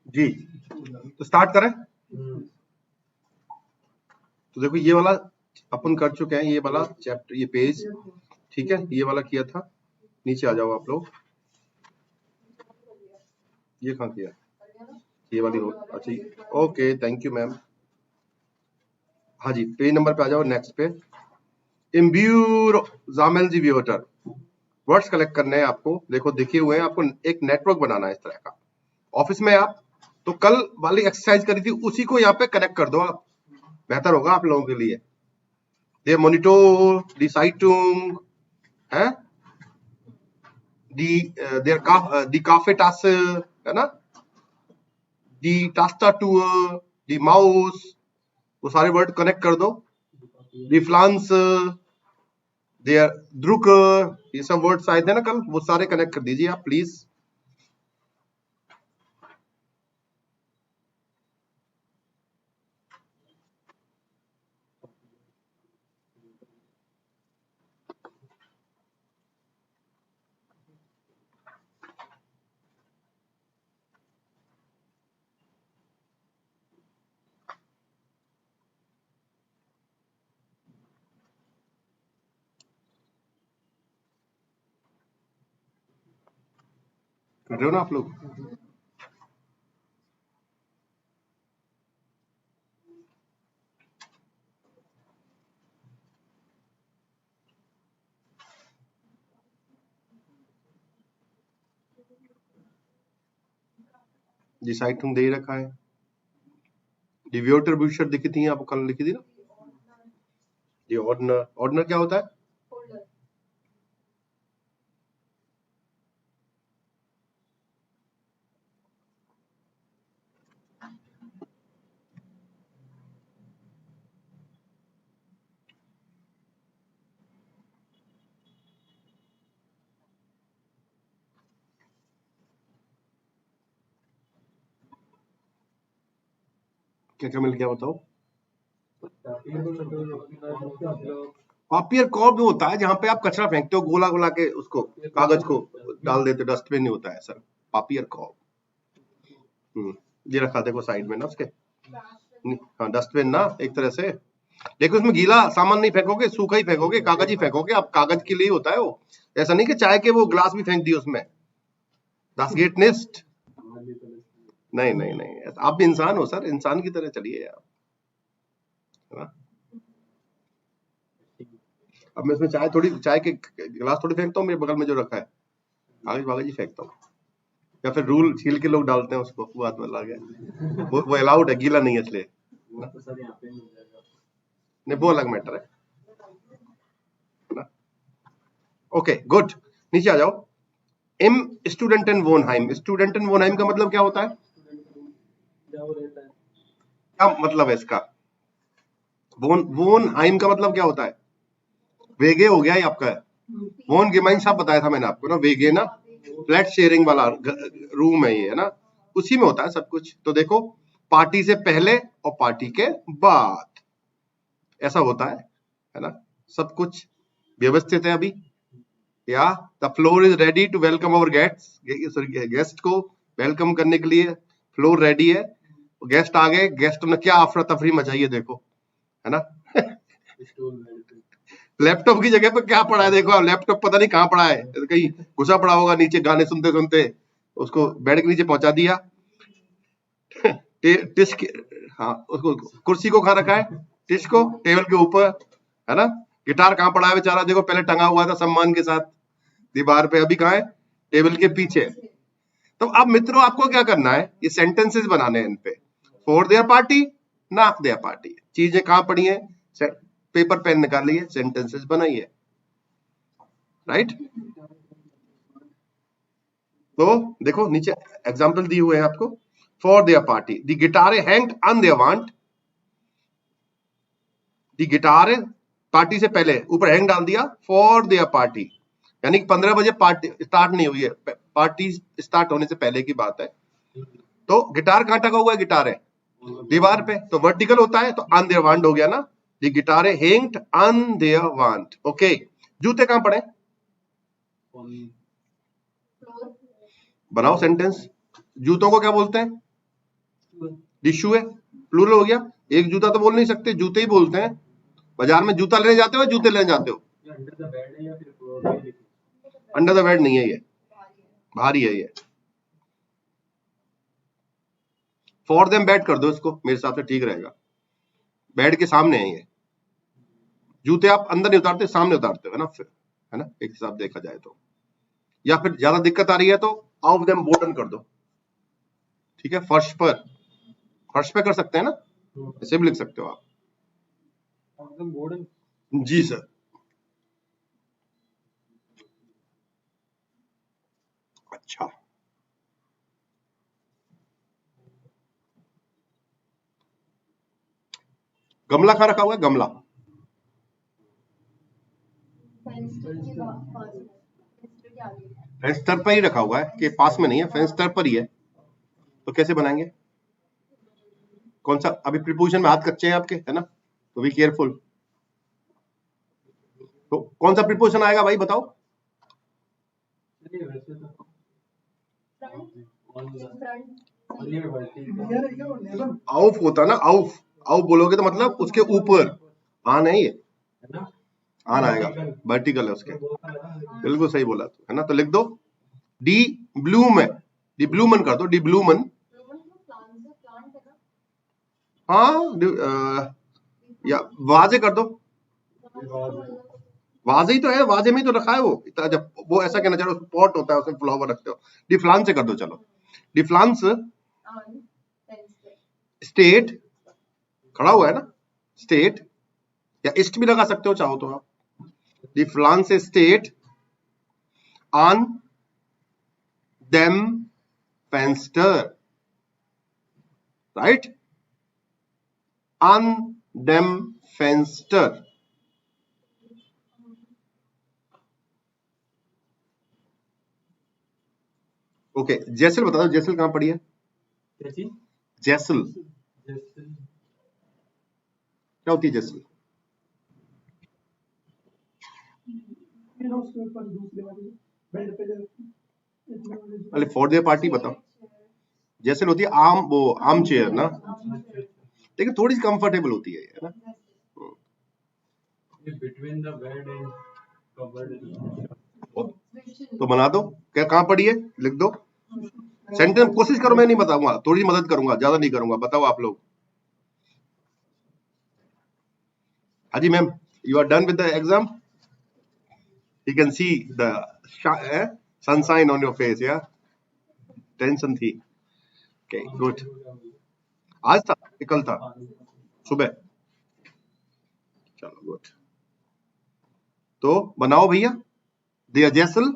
जी, तो स्टार्ट करें। तो देखो ये वाला अपन कर चुके हैं, ये वाला चैप्टर, ये पेज, ठीक है, ये वाला किया था। नीचे आ जाओ आप लोग। ये कहाँ किया? ये वाली रो, अच्छा ओके, थैंक यू मैम। हाँ जी, पेज नंबर पे आ जाओ, नेक्स्ट पे। इम्ब्यूर जामेल जी व्यूटर वर्ड्स कलेक्ट करने हैं आपको। देखो दिखे हुए हैं, आपको एक नेटवर्क बनाना है इस तरह का। ऑफिस में आप तो कल वाली एक्सरसाइज करी थी, उसी को यहाँ पे कनेक्ट कर दो आप, बेहतर होगा आप लोगों के लिए। दे मॉनिटर दी साइटुंग है, दी काफे टास है ना, दी टास्टाटूर, दी माउस, वो सारे वर्ड कनेक्ट कर दो। दी फ्लांस, देयर द्रुक, ये सब वर्ड्स आए थे ना कल, वो सारे कनेक्ट कर दीजिए आप प्लीज। कर रहे हो ना आप लोग? जी साइटुंग दे ही रखा है। डिव्यूटर ब्यूशर दिखी थी आपको, कल लिखी थी ना। ये ऑर्डनर, ऑर्डनर क्या होता है? क्या क्या मिल गया बताओ? पापियर कॉर्ब में होता है जहां पे आप कचरा फेंकते हो, गोला गोला के उसको, कागज को डाल देते, डस्टबिन नहीं होता है सर, पापियर कॉर्ब। ये रखा देखो साइड में ना उसके। हाँ डस्टबिन ना, एक तरह से। देखो उसमें गीला सामान नहीं फेंकोगे, सूखा ही फेंकोगे, कागज ही फेंकोगे आप, कागज के लिए होता है वो। ऐसा नहीं कि चाय के वो ग्लास भी फेंक दिए उसमें। Das geht nicht। नहीं नहीं नहीं, आप भी इंसान हो सर, इंसान की तरह चलिए आप, है ना। अब मैं इसमें चाय के गिलास थोड़ी फेंकता हूँ, मेरे बगल में जो रखा है कागज वागज ही फेंकता हूँ। या फिर रूल छील के लोग डालते हैं उसको, वो बात वाला गया, वो अलाउड है, गीला नहीं है इसलिए। नहीं वो अलग मैटर है ना। ओके गुड, नीचे आ जाओ। इम स्टूडेंटन वोनहाइम, स्टूडेंटन वोनहाइम का मतलब क्या होता है? क्या मतलब है इसका? वोनहाइम का मतलब क्या होता है? वेगे हो गया ये आपका, वोन गेमाइन साहब बताया था मैंने आपको ना, वेगे ना, फ्लैट शेयरिंग वाला रूम है ये, है ना, उसी में होता है सब कुछ। तो देखो पार्टी से पहले और पार्टी के बाद ऐसा होता है ना, सब कुछ व्यवस्थित है अभी। या the floor is ready to welcome our guest को वेलकम करने के लिए फ्लोर रेडी है। गेस्ट आ गए, गेस्ट ने क्या अफरा तफरी मचाई है देखो, है ना। लैपटॉप की जगह पे क्या पड़ा है देखो, लैपटॉप पता नहीं कहाँ पड़ा है, कहीं घुसा पड़ा होगा नीचे, गाने सुनते सुनते उसको बेड के नीचे पहुंचा दिया। हाँ उसको कुर्सी को कहाँ रखा है, टिश को टेबल के ऊपर, है ना। गिटार कहाँ पड़ा है बेचारा, देखो पहले टंगा हुआ था सम्मान के साथ दीवार पे, अभी कहाँ है, टेबल के पीछे। तो अब मित्रों आपको क्या करना है, ये सेंटेंसेस बनाने हैं इन पे। For their party, not there party, चीजें कहाँ पड़ी है, पेपर पेन निकालिए, सेंटेंसेस बनाइए, राइट। तो देखो नीचे एग्जाम्पल दिए हुए हैं आपको। For their party, the guitar hanged on their want, the guitar party से पहले ऊपर हैंग डाल दिया, फॉर देयर पार्टी, यानी कि 15 बजे पार्टी स्टार्ट नहीं हुई है, पार्टी स्टार्ट होने से पहले की बात है। तो गिटार कहाँ टका हुआ है? गिटार है दीवार पे, तो वर्टिकल होता है, तो ऑन देयर वांट हो गया ना, दी गिटार है hanged on their want. Okay, जूते कहाँ पड़े? बनाओ सेंटेंस। जूतों को क्या बोलते हैं? टिश्यू है, प्लूरल हो गया। एक जूता तो बोल नहीं सकते, जूते ही बोलते हैं। बाजार में जूता लेने जाते हो, जूते लेने जाते हो? अंडर द बेड नहीं है ये, भारी है ये। फॉर देम बेड कर दो इसको, मेरे हिसाब से ठीक रहेगा। बेड के सामने है ये। जूते आप अंदर नहीं उतारते, सामने उतारते हो, है ना? फिर है ना, एक हिसाब देखा जाए तो। या फिर ज्यादा दिक्कत आ रही है तो ऑफ देम बोर्डन कर दो, ठीक है? फर्श पर, फर्श पे कर सकते हैं ना, ऐसे भी लिख सकते हो आप। जी सर। अच्छा, गमला कहाँ रखा हुआ है? गमला फेंस्टर पर ही रखा हुआ है कि पास में नहीं है? फेंस्टर पर ही है, तो कैसे बनाएंगे? कौन सा? अभी प्रीपोजिशन में हाथ कच्चे हैं आपके, है ना, तो बी केयरफुल। तो कौन सा प्रीपोजिशन आएगा भाई, बताओ? आउफ होता ना, आउफ। आउफ बोलोगे तो मतलब उसके ऊपर। आन है ये, आन आएगा, वर्टिकल है उसके। बिल्कुल सही बोला तू, है ना? तो लिख दो डी ब्लूम है, डी ब्लूमन कर दो, डी ब्लूमन। हाँ, या वाजे कर दो। वाजे ही तो है, वाजे में ही तो रखा है वो। इतना जब वो ऐसा कहना चाह रहे हो, पॉट होता है उसमें फ्लावर रखते हो। डिफ्लांस से कर दो, चलो डिफ्लांस स्टेट, खड़ा हुआ है ना, स्टेट, या ईस्ट भी लगा सकते हो चाहो तो आप। डिफ्लांस स्टेट ऑन देम फेंस्टर, राइट? ऑन देम फेंस्टर। ओके, जैसल बता दो, जैसल कहां पड़ी है? जैसल क्या होती है? जैसल अरे फॉर देयर पार्टी बताओ। जैसल होती है आम, वो आर्म चेयर ना, लेकिन थोड़ी सी कंफर्टेबल होती है ना। तो बना दो, क्या कहां पड़ी है? लिख दो सेंटेंस, कोशिश करो, मैं नहीं बताऊंगा, थोड़ी मदद करूंगा, ज्यादा नहीं करूंगा। बताओ आप लोग। हाँ जी ma'am, you are done with the exam? You can see the sunshine on your face, या टेंशन थी? Okay good. आज था कि कल था? सुबह, चलो गुड। तो बनाओ भैया, देयर जैसल।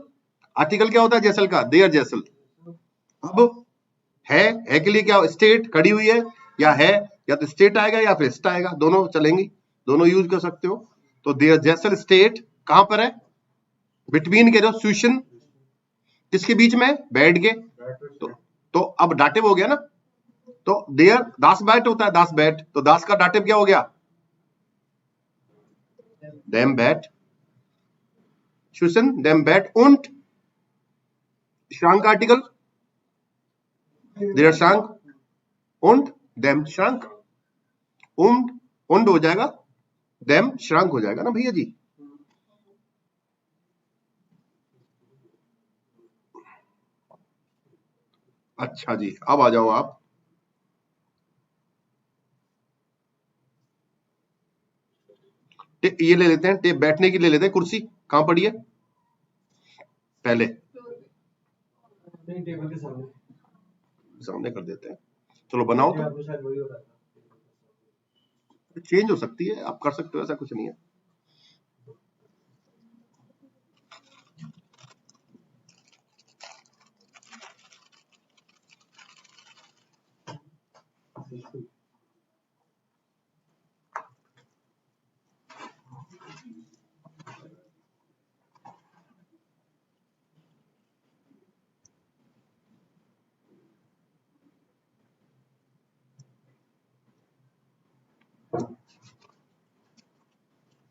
आर्टिकल क्या होता है जैसल का? देयर जैसल। अब है के लिए क्या? स्टेट खड़ी हुई है, या है, या तो स्टेट आएगा या फिर स्ट आएगा, दोनों चलेंगी, दोनों यूज कर सकते हो। तो देयर जैसल स्टेट कहां पर है? बिटवीन के जो स्यूशन, किसके बीच में? बेड के। तो अब डाटिव हो गया ना, तो देयर दास बैट होता है, दास बैट, तो दास का डाटिव क्या हो गया? देम बैट, स्यूशन देम बैट, उंट श्रांक आर्टिकल, देयर श्रांक, उंट देम श्रांक, उंट उंड हो जाएगा, देम श्रांक हो जाएगा ना भैया जी। अच्छा जी, अब आ जाओ आप। ये ले लेते हैं, टेप बैठने की ले लेते हैं, कुर्सी कहां पड़ी है? पहले सामने कर देते हैं, चलो बनाओ। तो चेंज हो सकती है, आप कर सकते हो, ऐसा कुछ नहीं है।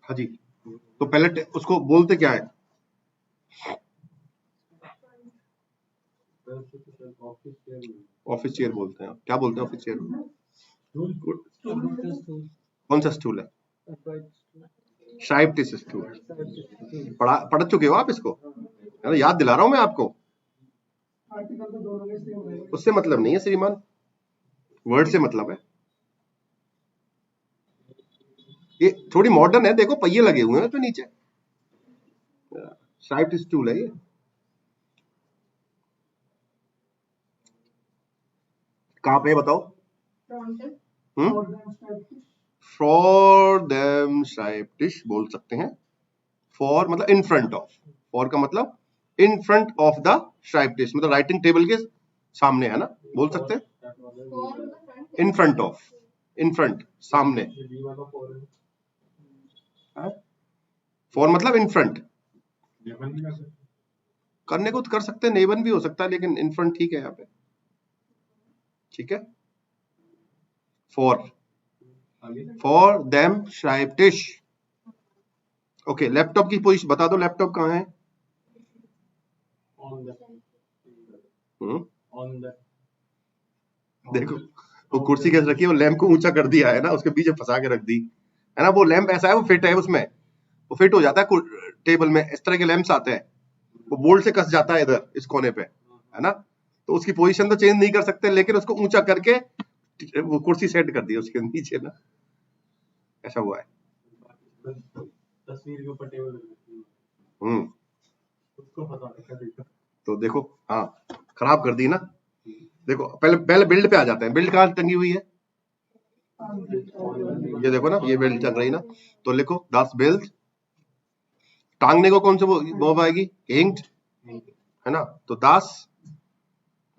हाँ जी, तो पहले उसको बोलते क्या है? ऑफिस चेयर बोलते हैं। क्या बोलते हैं ऑफिस चेयर? कौन सा स्टूल है? शाइप्टिस स्टूल। पढ़ चुके हो आप इसको? है ना, याद दिला रहा हूं मैं आपको। उससे मतलब नहीं है श्रीमान, वर्ड से मतलब है। ये थोड़ी मॉडर्न है, देखो पहिए लगे हुए हैं तो नीचे। शाइप्टिस स्टूल है ये। कहाँ पे बताओ? फॉर देम शाइप्टिस बोल सकते हैं। फॉर मतलब इन फ्रंट ऑफ, फॉर का मतलब इन फ्रंट ऑफ द शाइप्टिस, मतलब राइटिंग टेबल के सामने, है ना, बोल सकते हैं। In front of, in front, सामने। फॉर मतलब इन फ्रंट। करने को तो कर सकते हैं, नेबन भी हो सकता है, लेकिन इन फ्रंट ठीक है यहाँ पे। ठीक है, फॉर देम शाइप्टिस। ओके, लैपटॉप की पोजीशन बता दो, लैपटॉप कहाँ है? देखो वो कुर्सी कैसे रखी है, वो लैंप को ऊंचा कर दिया है ना, उसके पीछे फंसा के रख दी है ना। वो लैंप ऐसा है, वो फिट है उसमें, वो फिट हो जाता है टेबल में। इस तरह के लैंप्स आते हैं, वो बोल्ट से कस जाता है इधर इस कोने पे, है ना। तो उसकी पोजीशन तो चेंज नहीं कर सकते, लेकिन उसको ऊंचा करके वो कुर्सी सेट कर दी उसके नीचे ना, ऐसा हुआ है। तस्वीर के ऊपर टेबल तो देखो, हाँ खराब कर दी ना। देखो पहले पहले बिल्ड पे आ जाते हैं। बिल्ड कहाँ टंगी हुई है? ये देखो ना, ये बिल्ड टंग रही ना, तो लिखो दास बिल्ड। टांगने को कौन से वो आएगी? हिंग्ड, है ना। तो दास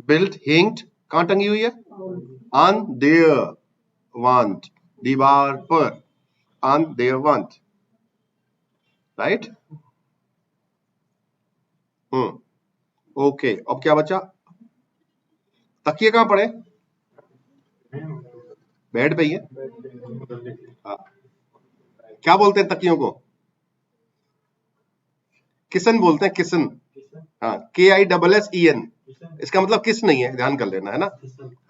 बिल्ड हिंग्ड कहाँ टंगी हुई है? ऑन देयर वांट, दीवार पर, on their want, right. Okay, अब क्या बचा? तकिए कहाँ पड़े? बेड पे ही है। हाँ। क्या बोलते हैं तकियों को? किसन बोलते हैं, किसन। हाँ, KISSEN। इसका मतलब किस नहीं है, ध्यान कर लेना, है ना।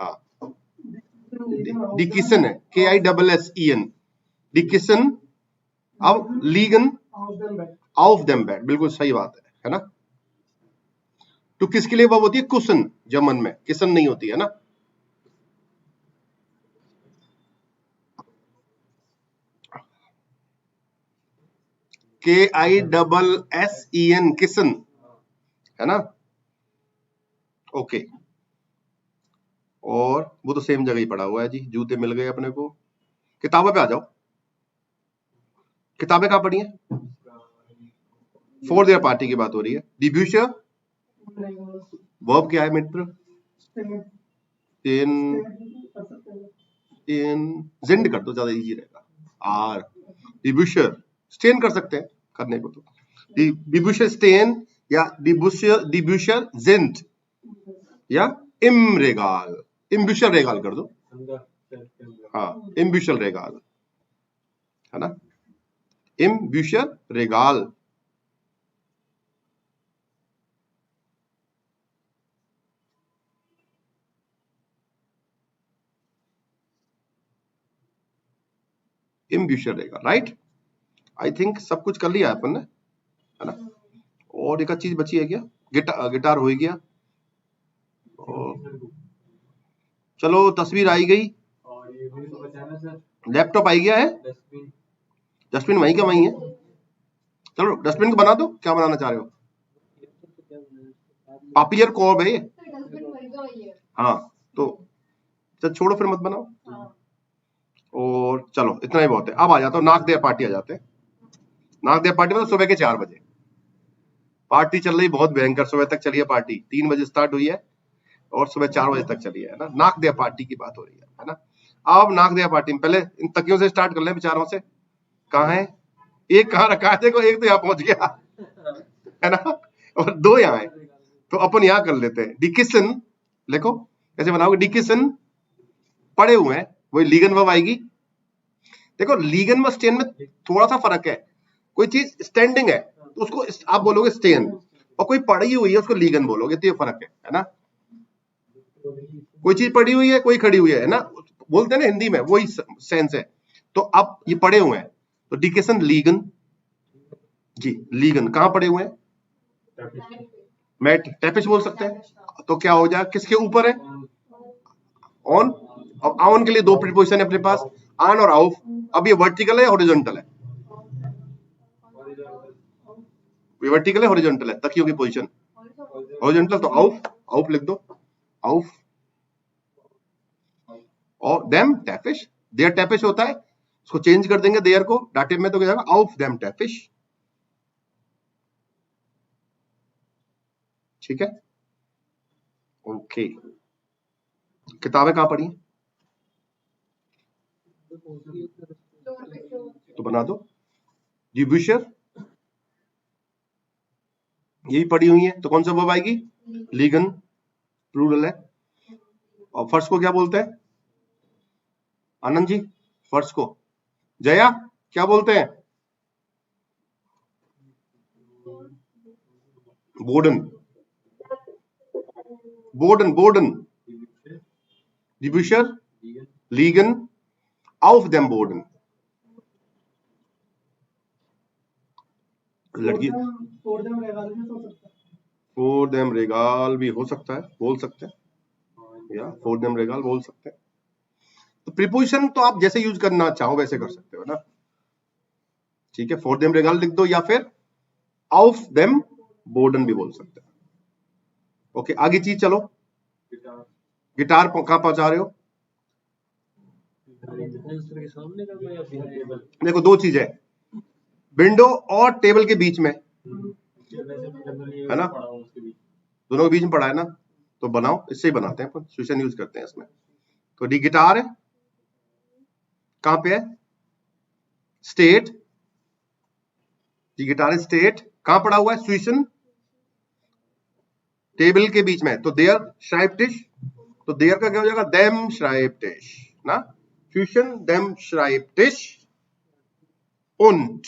हाँ, दी किसन है, KISSEN, दी किसन। अब लीगन ऑफ देम बेड, बिल्कुल सही बात है ना। तो किसके लिए वर्ब होती है? कुशन, जर्मन में किसन नहीं होती है ना। KISSEN, किसन, है ना। ओके, और वो तो सेम जगह ही पड़ा हुआ है जी। जूते मिल गए अपने को। किताबों पे आ जाओ, किताबें कहाँ पड़ी हैं? फॉर देयर पार्टी की बात हो रही है। डिब्यूशर वर्ब क्या है मित्र? इन इन जिंड कर दो, ज्यादा इजी रहेगा। आर डिब्यूशर स्टेन कर सकते हैं, करने को तो डिब्यूशर स्टेन, या डिब्यूशर जिंड, या इमरेगाल, इम्ब्यूशल रेगाल कर दो। हाँ, इम्ब्यूशल रेगाल, है ना, इम्ब्यूशल रेगाल। इम्ब्यूशल रेगाल, राइट। आई थिंक सब कुछ कर लिया अपन ने, है ना। और एक चीज बची है क्या? गिटार हो ही गया। चलो तस्वीर आई गई, लैपटॉप आई गया है, डस्टबिन वहीं का वहीं है। चलो डस्टबिन को बना दो, क्या बनाना चाह रहे हो? पॉपुलर कॉर्ब है ये। हाँ, तो चल छोड़ो फिर, मत बनाओ। और चलो इतना ही बहुत है। अब आ जाता हूँ, नाक देयर पार्टी आ जाते हैं। नाक देयर पार्टी मतलब सुबह के 4 बजे पार्टी चल रही, बहुत भयंकर। सुबह तक चली है पार्टी, 3 बजे स्टार्ट हुई है और सुबह 4 बजे तक चली है ना। नाक देयर पार्टी की बात हो रही है ना। अब नाक देयर पार्टी में पहले इन तकियों से स्टार्ट कर ले, बेचारों से। कहाँ है? एक कहाँ रखा है? देखो, एक तो यहाँ पहुंच गया, है ना, और 2 यहाँ है। तो अपन यहाँ कर लेते हैं। डिकिसन लिखो, कैसे बनाओगे? डिकिसन पड़े हुए हैं, वही लीगन वर्ब आएगी। देखो लीगन में स्टेन में थोड़ा सा फर्क है, कोई चीज स्टैंडिंग है तो उसको आप बोलोगे स्टेन, और कोई पड़ी हुई है उसको लीगन बोलोगे, तो ये फर्क है ना। कोई चीज पड़ी हुई है कोई खड़ी हुई है ना, बोलते हैं ना हिंदी में, वही सेंस है। तो अब ये पड़े हुए हैं तो डिकेशन लीगन जी, लीगन कहां पड़े हुए हैं, मैट टैपिश बोल सकते हैं। तो क्या हो जाए, किसके ऊपर है, ऑन। अब ऑन के लिए दो प्रीपोजिशन है अपने पास, ऑन और ऑफ। अब ये वर्टिकल है हॉरिजॉन्टल है, ये वर्टिकल है हॉरिजॉन्टल है, तकियों की पोजीशन हॉरिजॉन्टल, तो ऑफ, ऑफ लिख दो, ऑफ। और देम टैफिश, देयर टैफिश होता है, उसको चेंज कर देंगे देयर को डाटिव में, तो क्या जाएगा ऑफ देम टैफिश। ठीक है, ओके। किताबें कहां पढ़ी, तो बना दो जी, बुशर यही पड़ी हुई है, तो कौन सा वर्ब आएगी, लीगन, प्लूरल है। और फर्स्ट को क्या बोलते हैं आनंद जी, फर्स्ट को जया क्या बोलते हैं, बोर्डन, बोर्डन, बोर्डन, डिब्यूशर, लीगन, ऑफ देम बोर्डन। लड़की फोर देम रेगाल भी हो सकता है, बोल सकते हैं, या फोर देम रेगाल बोल सकते हैं। तो प्रीपोजिशन तो आप जैसे यूज करना चाहो वैसे कर सकते हो ना, ठीक है। फोर देम रेगाल लिख दो, या फिर ऑफ देम बोर्डन भी बोल सकते हैं। ओके, आगे चीज चलो, गिटार कहां पहुंचा रहे हो, देखो दो चीज है, विंडो और टेबल के बीच में है ना, दोनों के बीच में पड़ा है ना, तो बनाओ, इससे ही बनाते हैं अपन, स्विशन यूज करते हैं इसमें। तो डी गिटार है, कहां पे है, स्टेट, डी गिटार स्टेट कहां पड़ा हुआ है, स्विशन टेबल के बीच में, तो देयर श्राइब्टिश, तो देयर का क्या हो जाएगा, देम श्राइब्टिश ना, स्विशन देम श्राइब्टिश und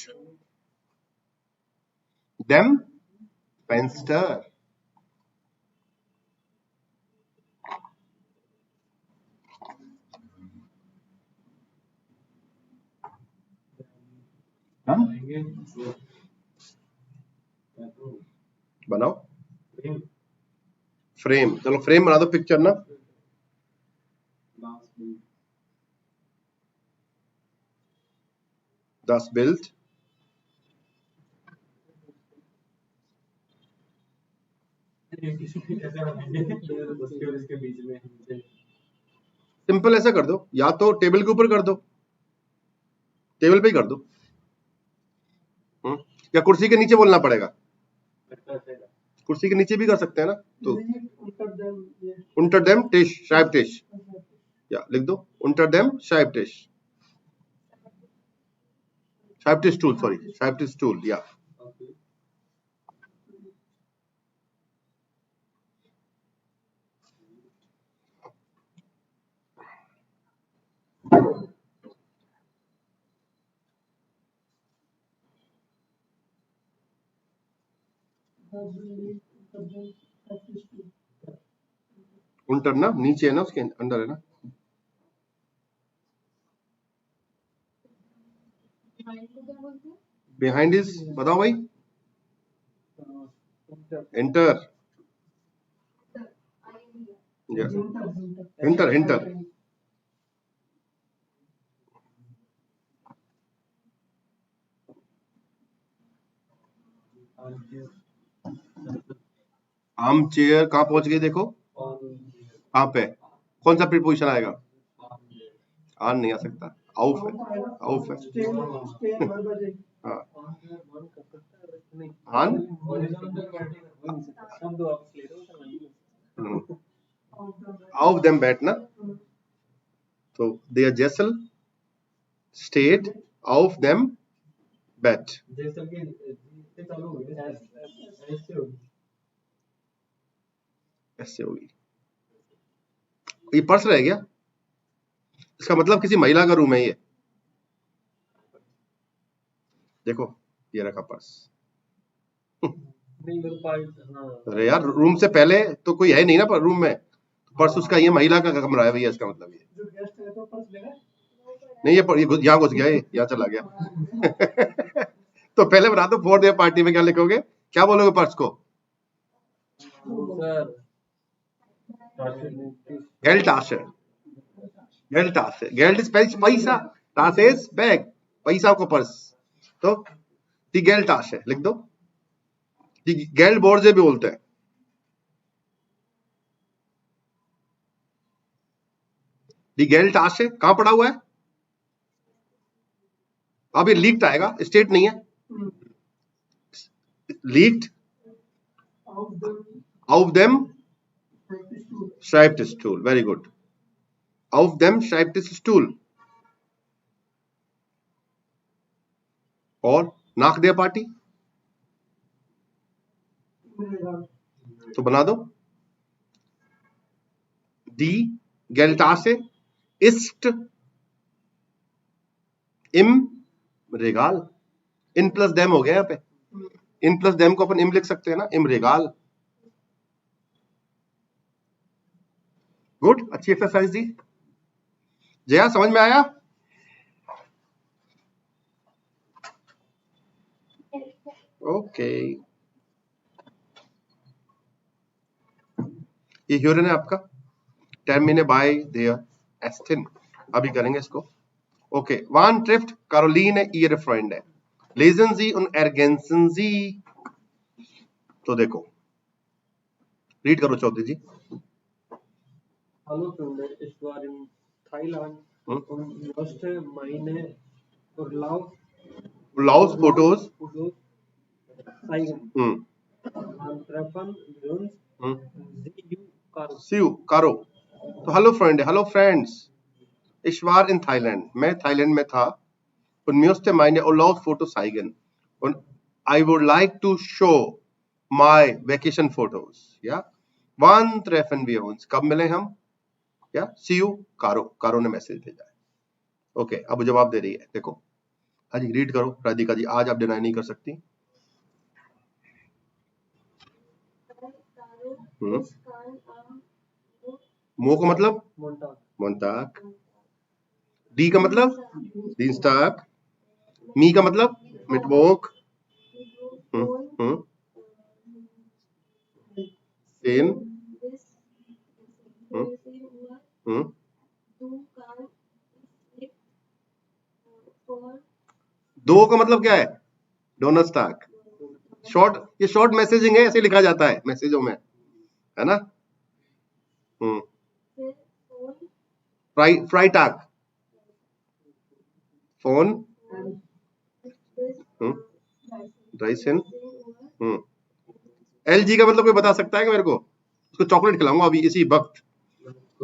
dem Fenster। बनाओ फ्रेम, चलो फ्रेम बना दो, पिक्चर ना, दस बिल्ट, सिंपल ऐसा कर दो, या तो टेबल के ऊपर कर दो, टेबल पे ही कर दो, या कुर्सी के नीचे बोलना पड़ेगा, कुर्सी के नीचे भी कर सकते हैं ना, तो unter dem Tisch, Schreibtisch, या लिख दो unter dem Schreibtisch, Schreibtisch Stuhl, sorry, Schreibtisch Stuhl, या unter ना नीचे है ना, उसके अंदर है ना, बिहाइंड इज बताओ भाई, enter, hinter, hinter, arm chair कहां पहुंच गई, देखो कहां पे, कौन सा प्रीपोजिशन आएगा, आन नहीं आ सकता, आउफ है, आउफ है हाँ, आन आउफ देम बैठना, तो देयर जेसल स्टेट ऑफ देम बैट, ऐसे होगी। ये पर्स रह गया, इसका मतलब किसी महिला का रूम है ये, देखो ये रखा पर्स। नहीं मेरे पास हाँ अरे यार रूम से पहले तो कोई है नहीं ना पर रूम में, पर्स उसका, ये महिला का कमरा है भैया, इसका मतलब ये जो गेस्ट है तो पर्स लेगा नहीं, ये यहाँ घुस गया, ये यहाँ चला गया। तो पहले बता दो फोर्थ डे पार्टी में क्या लिखोगे, क्या बोलोगे पर्स को? Sir Geld Tasche, Geld Tasche, Geld is पैसा, Tasche is बैग, पैसा को पर्स, तो die Geld Tasche लिख दो, die Geld Börse भी बोलते हैं। die Geld Tasche कहाँ पड़ा हुआ है? अब ये लीक्ड आएगा, स्टेट नहीं है, leaked auf dem Schreibtischstuhl, very good, auf dem Schreibtischstuhl, और nach der Party तो बना दो, die Geldtasche ist im Regal, in plus dem हो गया यहाँ पे, इन प्लस dem को अपन im लिख सकते हैं ना, im Regal। गुड, अच्छी एक्सरसाइज दी जया, समझ में आया? ओके ये ह्यूरन है आपका, टर्मिने बाय देयर एस्टिन, अभी करेंगे इसको। ओके, वान ट्रिफ्ट Caroline ihre Freunde, lesen Sie und ergänzen Sie, तो देखो रीड करो चौधरी जी। Hallo Freunde, ich war in Thailand und musste meine Urlaubs Fotos zeigen. Dann treffen wir uns. See you, Karo। तो hello friend, hello friends, ich war in Thailand, मैं Thailand में था, und musste meine Urlaubsfotos zeigen und I would like to show my vacation photos, ja, wann treffen wir uns, कब मिले हम, या see you, कारो, कारो ने मैसेज भेजा है। ओके, अब जवाब दे रही है, देखो हाँ जी रीड करो राधिका जी, आज आप डिनाई नहीं कर सकती। मो का मतलब मोन्टाग, डी का मतलब दीनस्टाग, मी का मतलब मिटवॉक, सेन, दो का मतलब क्या है? डोनस्टाग, शॉर्ट, ये शॉर्ट मैसेजिंग है, ऐसे लिखा जाता है मैसेजों में, है ना। फ्राइटाग, फोन, ड्राइसन, एलजी का मतलब कोई बता सकता है कि मेरे को? उसको चॉकलेट खिलाऊंगा अभी इसी वक्त,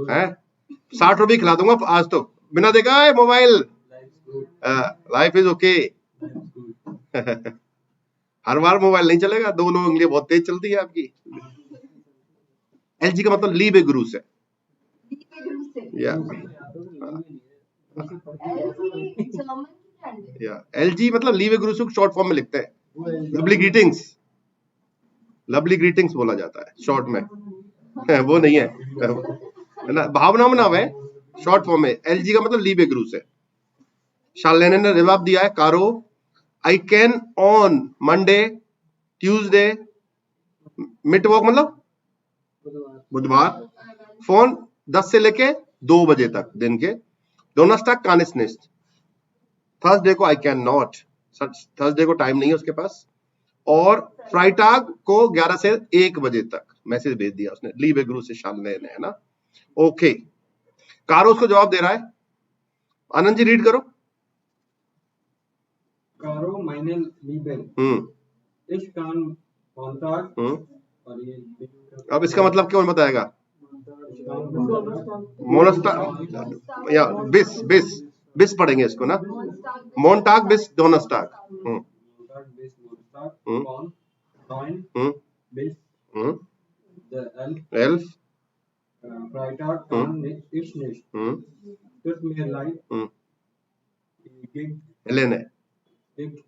है 60 रुपए खिला दूंगा आज तो, बिना देखा है mobile, life is okay. Her bar mobile नहीं चलेगा, दोनों उंगलियां बहुत तेज चलती है आपकी। एलजी का मतलब लीबे गुरु से, या एलजी मतलब लीबे गुरु से शॉर्ट फॉर्म में लिखते हैं, लवली ग्रीटिंग्स, लवली ग्रीटिंग्स बोला जाता है शॉर्ट में, वो नहीं है ना, भावना में नाम है, शॉर्ट फॉर्म में। एलजी का मतलब लीबे गुरु से। शालेने ने जवाब दिया है, कारो आई कैन ऑन मंडे ट्यूसडे, मिटवॉक मतलब बुधवार, फोन 10 से लेके 2 बजे तक दिन के, डोनास्टाग कानिस्निस्ट, थर्सडे को आई कैन नॉट, थर्सडे को टाइम नहीं है उसके पास, और फ्राइटाग को 11 से 1 बजे तक मैसेज भेज दिया उसने, लीबे गुरु से शालने ने, है ना। ओके, कारो उसको जवाब दे रहा है, आनंद जी रीड करो। कारो meine Liebe, ich kann Montag, और ये अब इसका मतलब क्यों बताएगा? मोनस्टाग या बिस, बिस बिस पढ़ेंगे इसको ना, मोन्टाग बिस डोनास्टाग, elf, Freitag kann ich nicht, tut mir leid, Helene, ich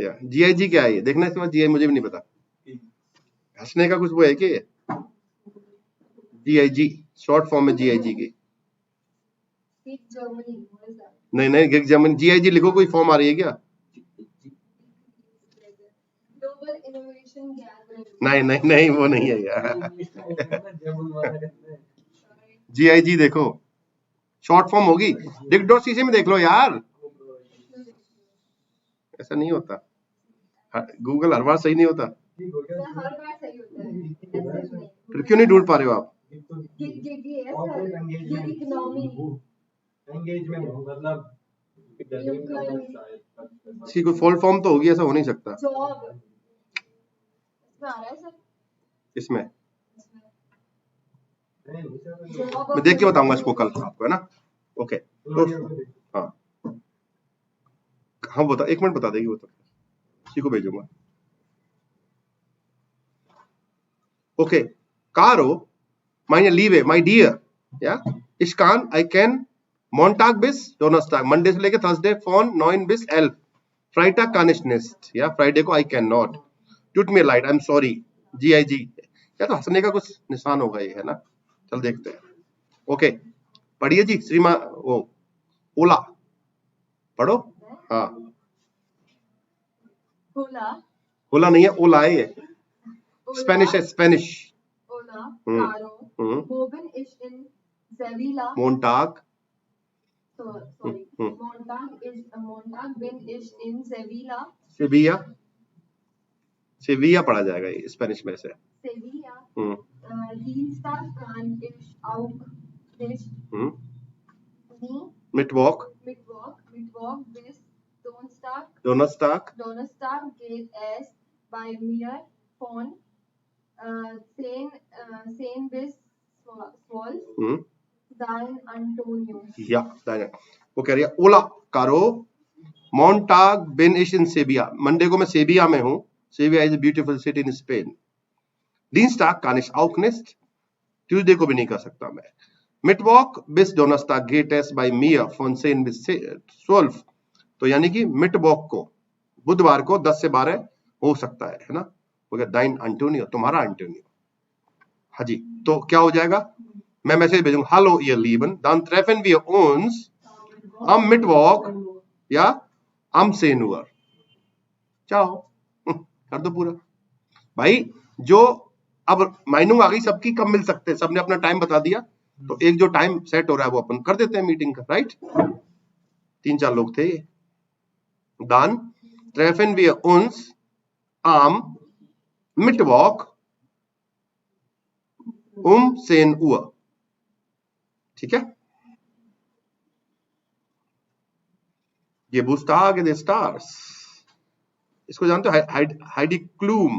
या GIG क्या है ये देखना, इसके बाद GI मुझे भी नहीं पता, हंसने का कुछ वो है कि GIG शॉर्ट फॉर्म में GIG की नहीं नहीं गिग जर्मनी GIG लिखो, कोई फॉर्म आ रही है क्या? नहीं नहीं नहीं वो नहीं है यार GIG देखो शॉर्ट फॉर्म होगी, dict.cc में देख लो यार, ऐसा नहीं होता, गूगल हर बार सही नहीं होता, फिर क्यों नहीं ढूंढ पा रहे हो आप? इसकी कोई फुल फॉर्म तो होगी, ऐसा हो नहीं सकता इसमें, मैं देख के बताऊंगा इसको कल आपको, है ना? ओके तो हाँ हाँ बता, एक मिनट बता देगी वो, तो इसी को भेजूंगा। Okay Caro, meine Liebe, my dear, ja, ich kann, I can, Montag bis Donnerstag, Monday से लेके Thursday von 9 bis 11, Freitag kann ich nicht, या Friday को I cannot, tut mir leid, I'm sorry, GIG, या तो हंसने का कुछ निशान होगा ये, है ना? चल देखते हैं। ओके पढ़िए जी श्रीमा, वो ओला पढ़ो, हाँ ओला नहीं है, ओला है ये, स्पेनिश है, Spanish. Morgen ist in Sevilla. Montag. Montag bin ich in Sevilla. Sevilla. Sevilla पढ़ा जाएगा ये स्पेनिश में से। Sevilla. Dienstag kann ich auch nicht. Mittwoch. Mittwoch bis Donnerstag. Donnerstag geht es bei mir von 10 bis 12. Dein Antonio. Ja, deine. वो कह रही है ओला Caro, Montag bin ich in Sevilla. Monday को मैं सेबिया में हूँ। Sevilla is a beautiful city in Spain. Dienstag kann ich auch nicht. Tuesday को भी नहीं कर सकता मैं। Mittwoch bis Donnerstag geht es bei mir von 10 bis 12. तो यानी कि मिटवॉक को, बुधवार को 10 से 12 हो सकता है ना? दाइन एंटोनियो, तुम्हारा एंटोनियो। हाँ जी, तो क्या हो जाएगा? मैं मैसेज भेजूंगा, hallo ihr Lieben, dann treffen wir uns am Mittwoch या am 10 Uhr। चाओ, कर दो पूरा भाई। जो अब माइनिंग आ गई सबकी, कब मिल सकते हैं, सबने अपना टाइम बता दिया, तो एक जो टाइम सेट हो रहा है वो अपन कर देते हैं मीटिंग का, राइट? 3-4 लोग थे। dann treffen wir uns am Mittwoch um 10 Uhr, ठीक है? ये Bustag des Stars, इसको जानते हो? हाइडी क्लूम,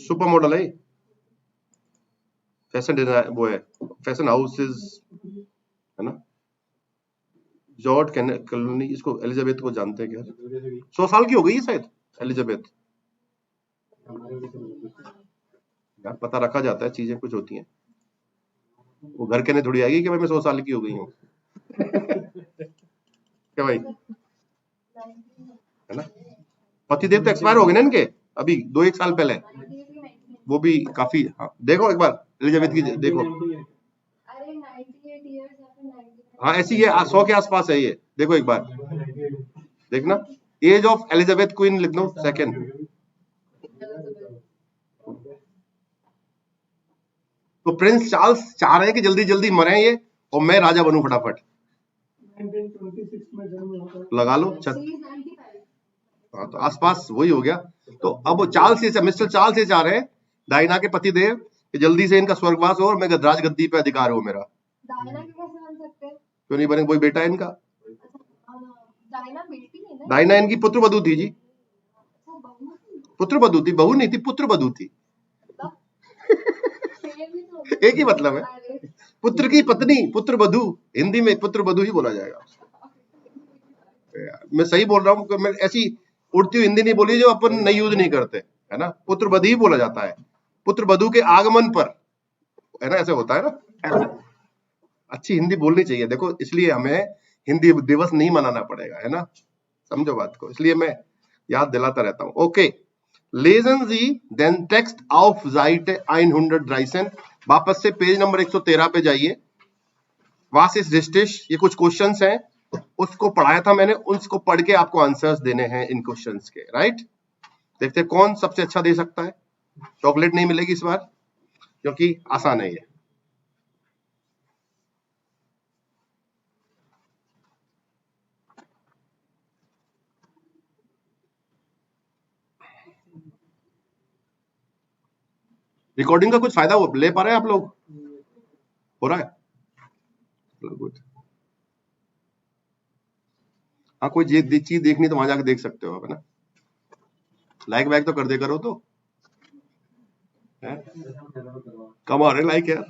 सुपर मॉडल है, फैशन डिजाइन वो है, फैशन हाउसेस है ना? जॉर्ज कॉलोनी, इसको एलिजाबेथ को जानते हैं क्या? 100 साल की हो गई है शायद एलिजाबेथ। यार पता रखा जाता है, चीजें कुछ होती हैं, वो घर कहने थोड़ी आएगी कि भाई मैं 100 साल की हो गई हूँ क्या भाई, है ना? पतिदेव तो एक्सपायर हो गए ना इनके, अभी 2-1 साल पहले, वो भी काफी। हाँ देखो एक बार एलिजाबेथ की देखो, हाँ ऐसी है, 100 के आसपास है ये, देखो एक बार देखना, एज ऑफ एलिजाबेथ क्वीन लिख दो सेकेंड। तो प्रिंस चार्ल्स चाह रहे हैं कि जल्दी जल्दी मरे ये और मैं राजा बनूं फटाफट। 1926 में लगा लो हाँ, तो आसपास वही हो गया। तो अब चार्ल्स ये मिस्टर चार्ल्स ये चाह रहे हैं, डायना के पति देव, कि जल्दी से इनका स्वर्गवास हो और मैं राजगद्दी पे अधिकार हो मेरा। डायना के कैसे बन सकते हैं? क्यों नहीं बने, कोई बेटा है इनका। डायना बेटी है ना? डायना इनकी पुत्रवधू थी जी, पुत्रवधू थी, बहू नहीं थी, पुत्रवधू थी। एक ही मतलब है, पुत्र की पत्नी, पुत्रवधू, हिंदी में पुत्रवधू ही बोला जाएगा। मैं सही बोल रहा हूँ, मैं ऐसी उड़ती हुई हिंदी नहीं बोली जो अपन नहीं यूज नहीं करते, है ना? पुत्रवधू ही बोला जाता है, पुत्रवधू के आगमन पर, है ना? ऐसे होता है ना, ऐसे अच्छी हिंदी बोलनी चाहिए। देखो इसलिए हमें हिंदी दिवस नहीं मनाना पड़ेगा, है ना, समझो बात को, इसलिए मैं याद दिलाता रहता हूं। ओके, लेजन जी देन टेक्स्ट ऑफ जाइट 113, वापस से पेज नंबर 113 पे जाइए। वास इज रिस्टिश, ये कुछ क्वेश्चंस हैं, उसको पढ़ाया था मैंने, उसको पढ़ के आपको आंसर्स देने हैं इन क्वेश्चंस के, राइट। देखते हैं कौन सबसे अच्छा दे सकता है। चॉकलेट नहीं मिलेगी इस बार क्योंकि आसान है ये। रिकॉर्डिंग का कुछ फायदा ले पा रहे हैं आप लोग? हो रहा है? गुड। हाँ, कोई चीज देखनी तो वहां जाके देख सकते हो आप, है ना। लाइक वाइक तो कर दे करो तो, कम आ रहे लाइक यार।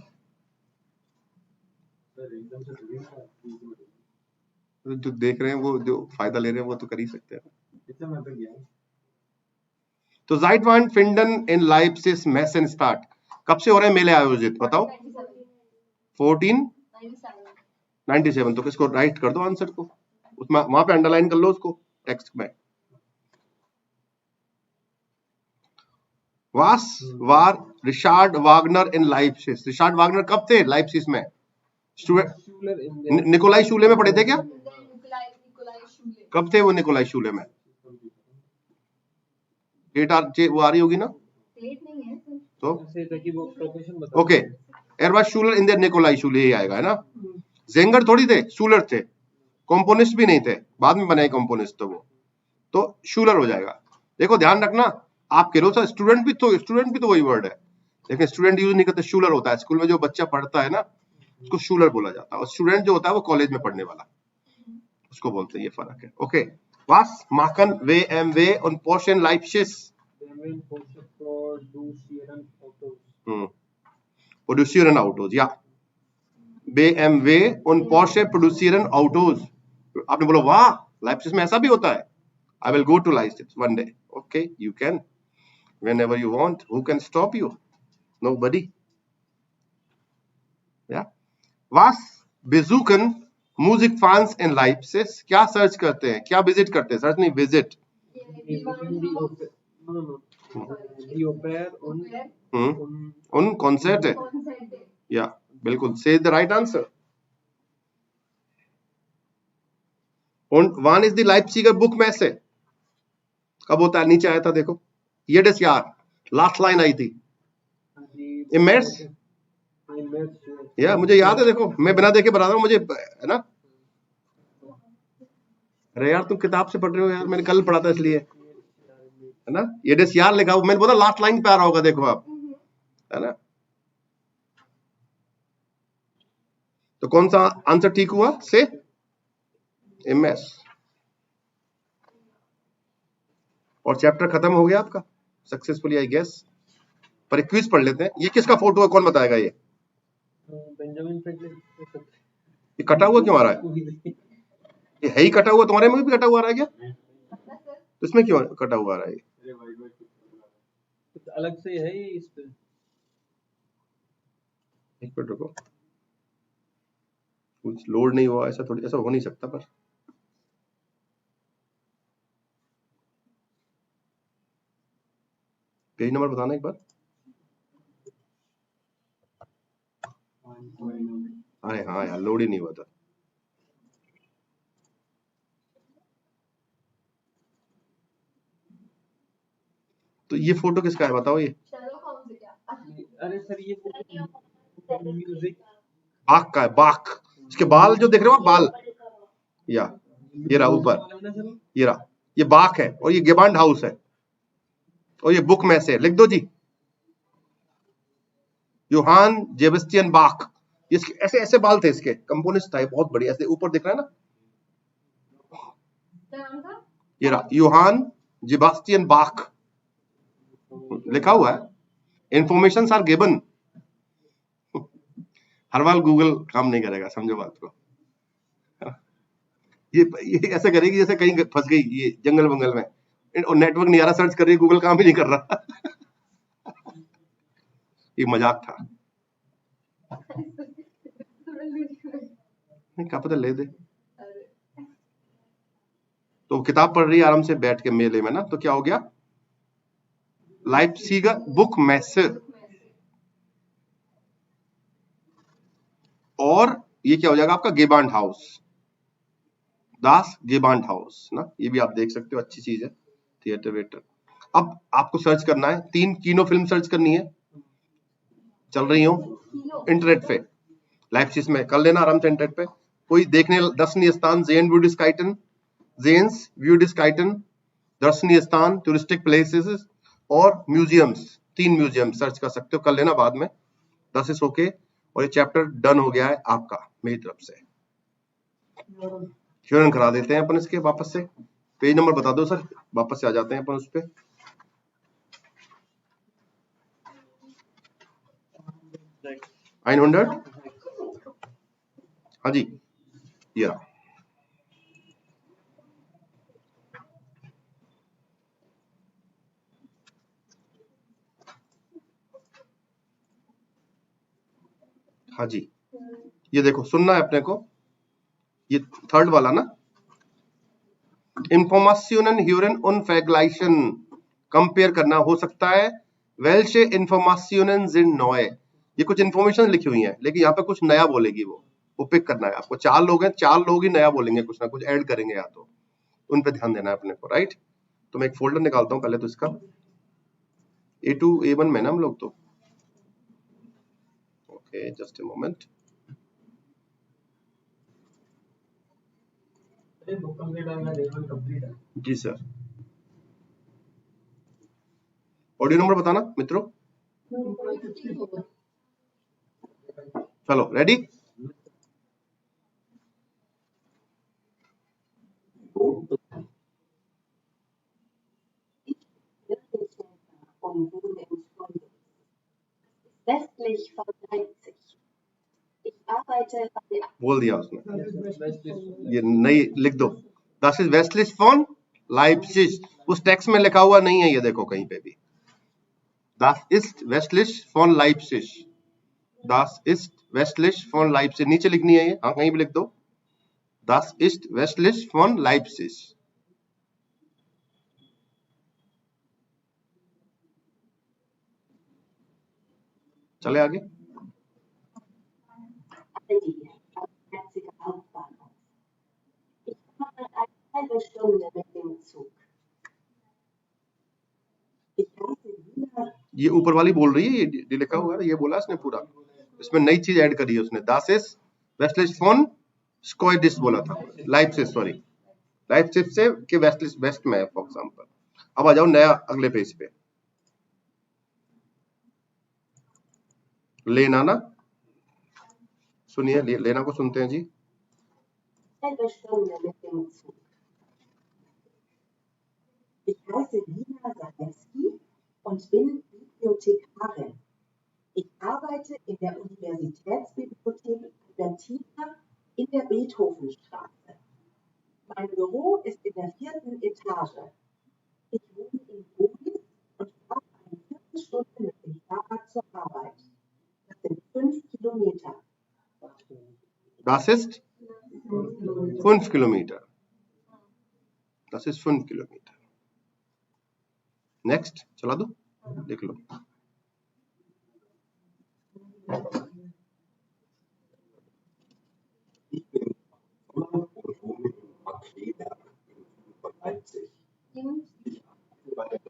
जो देख रहे हैं वो, जो फायदा ले रहे हैं वो तो कर ही सकते हैं। तो ज़ाइटवान फिंडन इन लाइप्सिस मेसन स्टार्ट कब से हो रहे हैं मेले आयोजित, बताओ। 1497। तो किसको राइट कर दो आंसर को, उसमें वहां पे अंडरलाइन कर लो उसको टेक्स्ट में। वास वार रिचार्ड वागनर इन लाइप्सिस, रिचार्ड वागनर कब थे लाइप्सिस में? निकोलाई शूले में पढ़े थे क्या? कब थे वो निकोलाई शूले में? डेट वो आ रही होगी ना, तो ओके, एरवास शूलर इन देयर निकोलाई शूले ही आएगा, है ना। जेंगर थोड़ी थे, शूलर थे, कंपोनिस्ट भी नहीं थे, बाद में बने कंपोनिस्ट तो शूलर हो जाएगा। देखो ध्यान रखना, आप कह लो सर स्टूडेंट भी तो वही वर्ड है, लेकिन स्टूडेंट यूज नहीं करते, शूलर होता है। स्कूल में जो बच्चा पढ़ता है ना उसको शूलर बोला जाता है, और स्टूडेंट जो होता है वो कॉलेज में पढ़ने वाला, उसको बोलते हैं, ये फर्क है। ओके, वास माकन वे एम वे ऑन पोर्शन लाइप्सिस produzieren Autos, ja. BMW und Porsche produzieren Autos। आपने बोला वाह, लाइप्सिस में ऐसा भी होता है। I will go to Leipzig one day. Okay, you can, whenever you want. Who can stop you? Nobody. Yeah. Was besuchen Musikfans in Leipzig? क्या search करते हैं, क्या विजिट करते हैं, सर्च नहीं विजिट। उन कॉन्सर्ट है, या बिल्कुल, से the right answer. Und wann ist die Leipziger Buchmesse? कब होता है, नीचे आया था देखो, jedes Jahr, लास्ट लाइन आई थी, im März, या मुझे याद है, देखो मैं बिना देखे बता रहा हूँ, मुझे, है ना। अरे यार तुम किताब से पढ़ रहे हो यार, मैंने कल पढ़ा था इसलिए, है ना। jedes Jahr लिखा, मैंने बोला लास्ट लाइन पे आ रहा होगा, देखो आप, है ना। तो कौन सा आंसर ठीक हुआ, से MS। और चैप्टर खत्म हो गया आपका सक्सेसफुली, आई गेस। पर एक क्विज पढ़ लेते हैं। ये किसका फोटो है, कौन बताएगा? ये बेंजामिन फ्रैंकलिन। ये कटा हुआ क्यों आ रहा है? ये है ही कटा हुआ, तुम्हारे में भी कटा हुआ आ रहा है क्या? तो इसमें क्यों कटा हुआ आ रहा है? कुछ अलग से है ये इस पे। एक मिनट रुको, कुछ लोड नहीं हुआ, ऐसा थोड़ी, ऐसा हो नहीं सकता। पर पेज नंबर बताना एक बार। अरे हाँ यार, लोड ही नहीं हुआ था। तो ये फोटो किसका है बताओ? ये अरे सर ये म्यूजिक बाघ का है, बाघ। इसके बाल जो देख रहे हो, बाल, या ये रहा ऊपर, ये रहा, ये बाघ है, और ये गेबांड हाउस है, और ये बुक में से लिख दो जी, योहान जेबस्टियन बाख। इसके ऐसे ऐसे बाल थे, इसके कंपोनिस्ट था, बहुत बढ़िया, ऐसे ऊपर दिख रहा है ना, ये रहा, योहान जेबास्टियन बाख लिखा हुआ है। Information are given. हर बार गूगल काम नहीं करेगा, समझो बात को। ये ऐसे करेगी जैसे कहीं फंस गई ये जंगल वंगल में, और नेटवर्क नहीं आ रहा, सर्च कर रही, गूगल काम ही नहीं कर रहा। ये मजाक था, नहीं क्या पता ले दे। तो किताब पढ़ रही है आराम से बैठ के मेले में ना, तो क्या हो गया, लाइप्सिगर बुक मैसे। और ये क्या हो जाएगा आपका, गेबांड हाउस, दास गेबांड हाउस ना, ये भी आप देख सकते हो, अच्छी चीज है, थिएटर वेटर। अब आपको सर्च करना है, 3 कीनो फिल्म सर्च करनी है, चल रही हो इंटरनेट पे, लाइप्सिस में कर लेना आराम से इंटरनेट पे। कोई देखने दर्शनीय स्थान, ज़ेन व्यूडिस्काइटन, ज़ेन्स व्यूडिस्काइटन, दर्शनीय स्थान, टूरिस्टिक प्लेसेस और म्यूजियम्स, 3 म्यूजियम सर्च कर सकते हो, कर लेना बाद में। 10 इस ओके, और ये चैप्टर डन हो गया है आपका मेरी तरफ से। क्यों करा देते हैं अपन इसके वापस से, पेज नंबर बता दो सर, वापस से आ जाते हैं अपन उस पे। Like 900, हाँ जी, ये रहा। हाँ जी, ये देखो सुनना है अपने को, ये थर्ड वाला ना, Informationen hören und vergleichen, compare करना हो सकता है, welche Informationen sind neu, ये कुछ इन्फॉर्मेशन लिखी हुई है लेकिन यहाँ पे कुछ नया बोलेगी वो पिक करना है आपको। 4 लोग हैं, 4 लोग ही नया बोलेंगे, कुछ ना कुछ ऐड करेंगे या तो उन पे ध्यान देना है अपने को, राइट। तो मैं एक फोल्डर निकालता हूँ पहले तो इसका, A2 A1 में ना हम लोग, तो ओके जस्ट ए मोमेंट। अरे बुक कंप्लीट है, लेवल कंप्लीट है। जी सर, ऑडियो नंबर बताना मित्रों। चलो ready, und wohne in Freundin, westlich von Leipzig. Ich arbeite bei der बोल दिया उसने, ये नहीं लिख दो, das ist westlich von Leipzig, उस टेक्स्ट में लिखा हुआ नहीं है, ये देखो कहीं पे भी, das ist westlich von Leipzig, das ist westlich von Leipzig, नीचे लिखनी है ये, हाँ कहीं भी लिख दो, das ist westlich von Leipzig। चले आगे, Aldi am Leipziger Hauptbahnhof. Ich fahre eine halbe Stunde mit dem Zug. Ich heiße Wiener, ये ऊपर वाली बोल रही है, ये लिखा हुआ है, ये बोला इसने पूरा, इसमें नई चीज ऐड करी है उसने, das ist westlich von Schkeuditz बोला था, Leipzig सॉरी, Leipzig से के वेस्ट में है फॉर एग्जांपल। अब आ जाओ नया अगले पेज पे, लेना ना, सुनिए लेना को सुनते हैं जी। halbe Stunde mit dem Zug. Ich heiße Wiener Zalewski und bin Bibliothekarin. Ich arbeite in der Universitätsbibliothek Albertina in der Beethovenstraße. Mein Büro ist in der 4. Etage. Ich wohne in Bonis und fahre eine Viertelstunde mit dem Fahrrad zur Arbeit. Das sind 5 Kilometer. Das ist 5 Kilometer, das ist 5 Kilometer। Next चला दो, देख लो,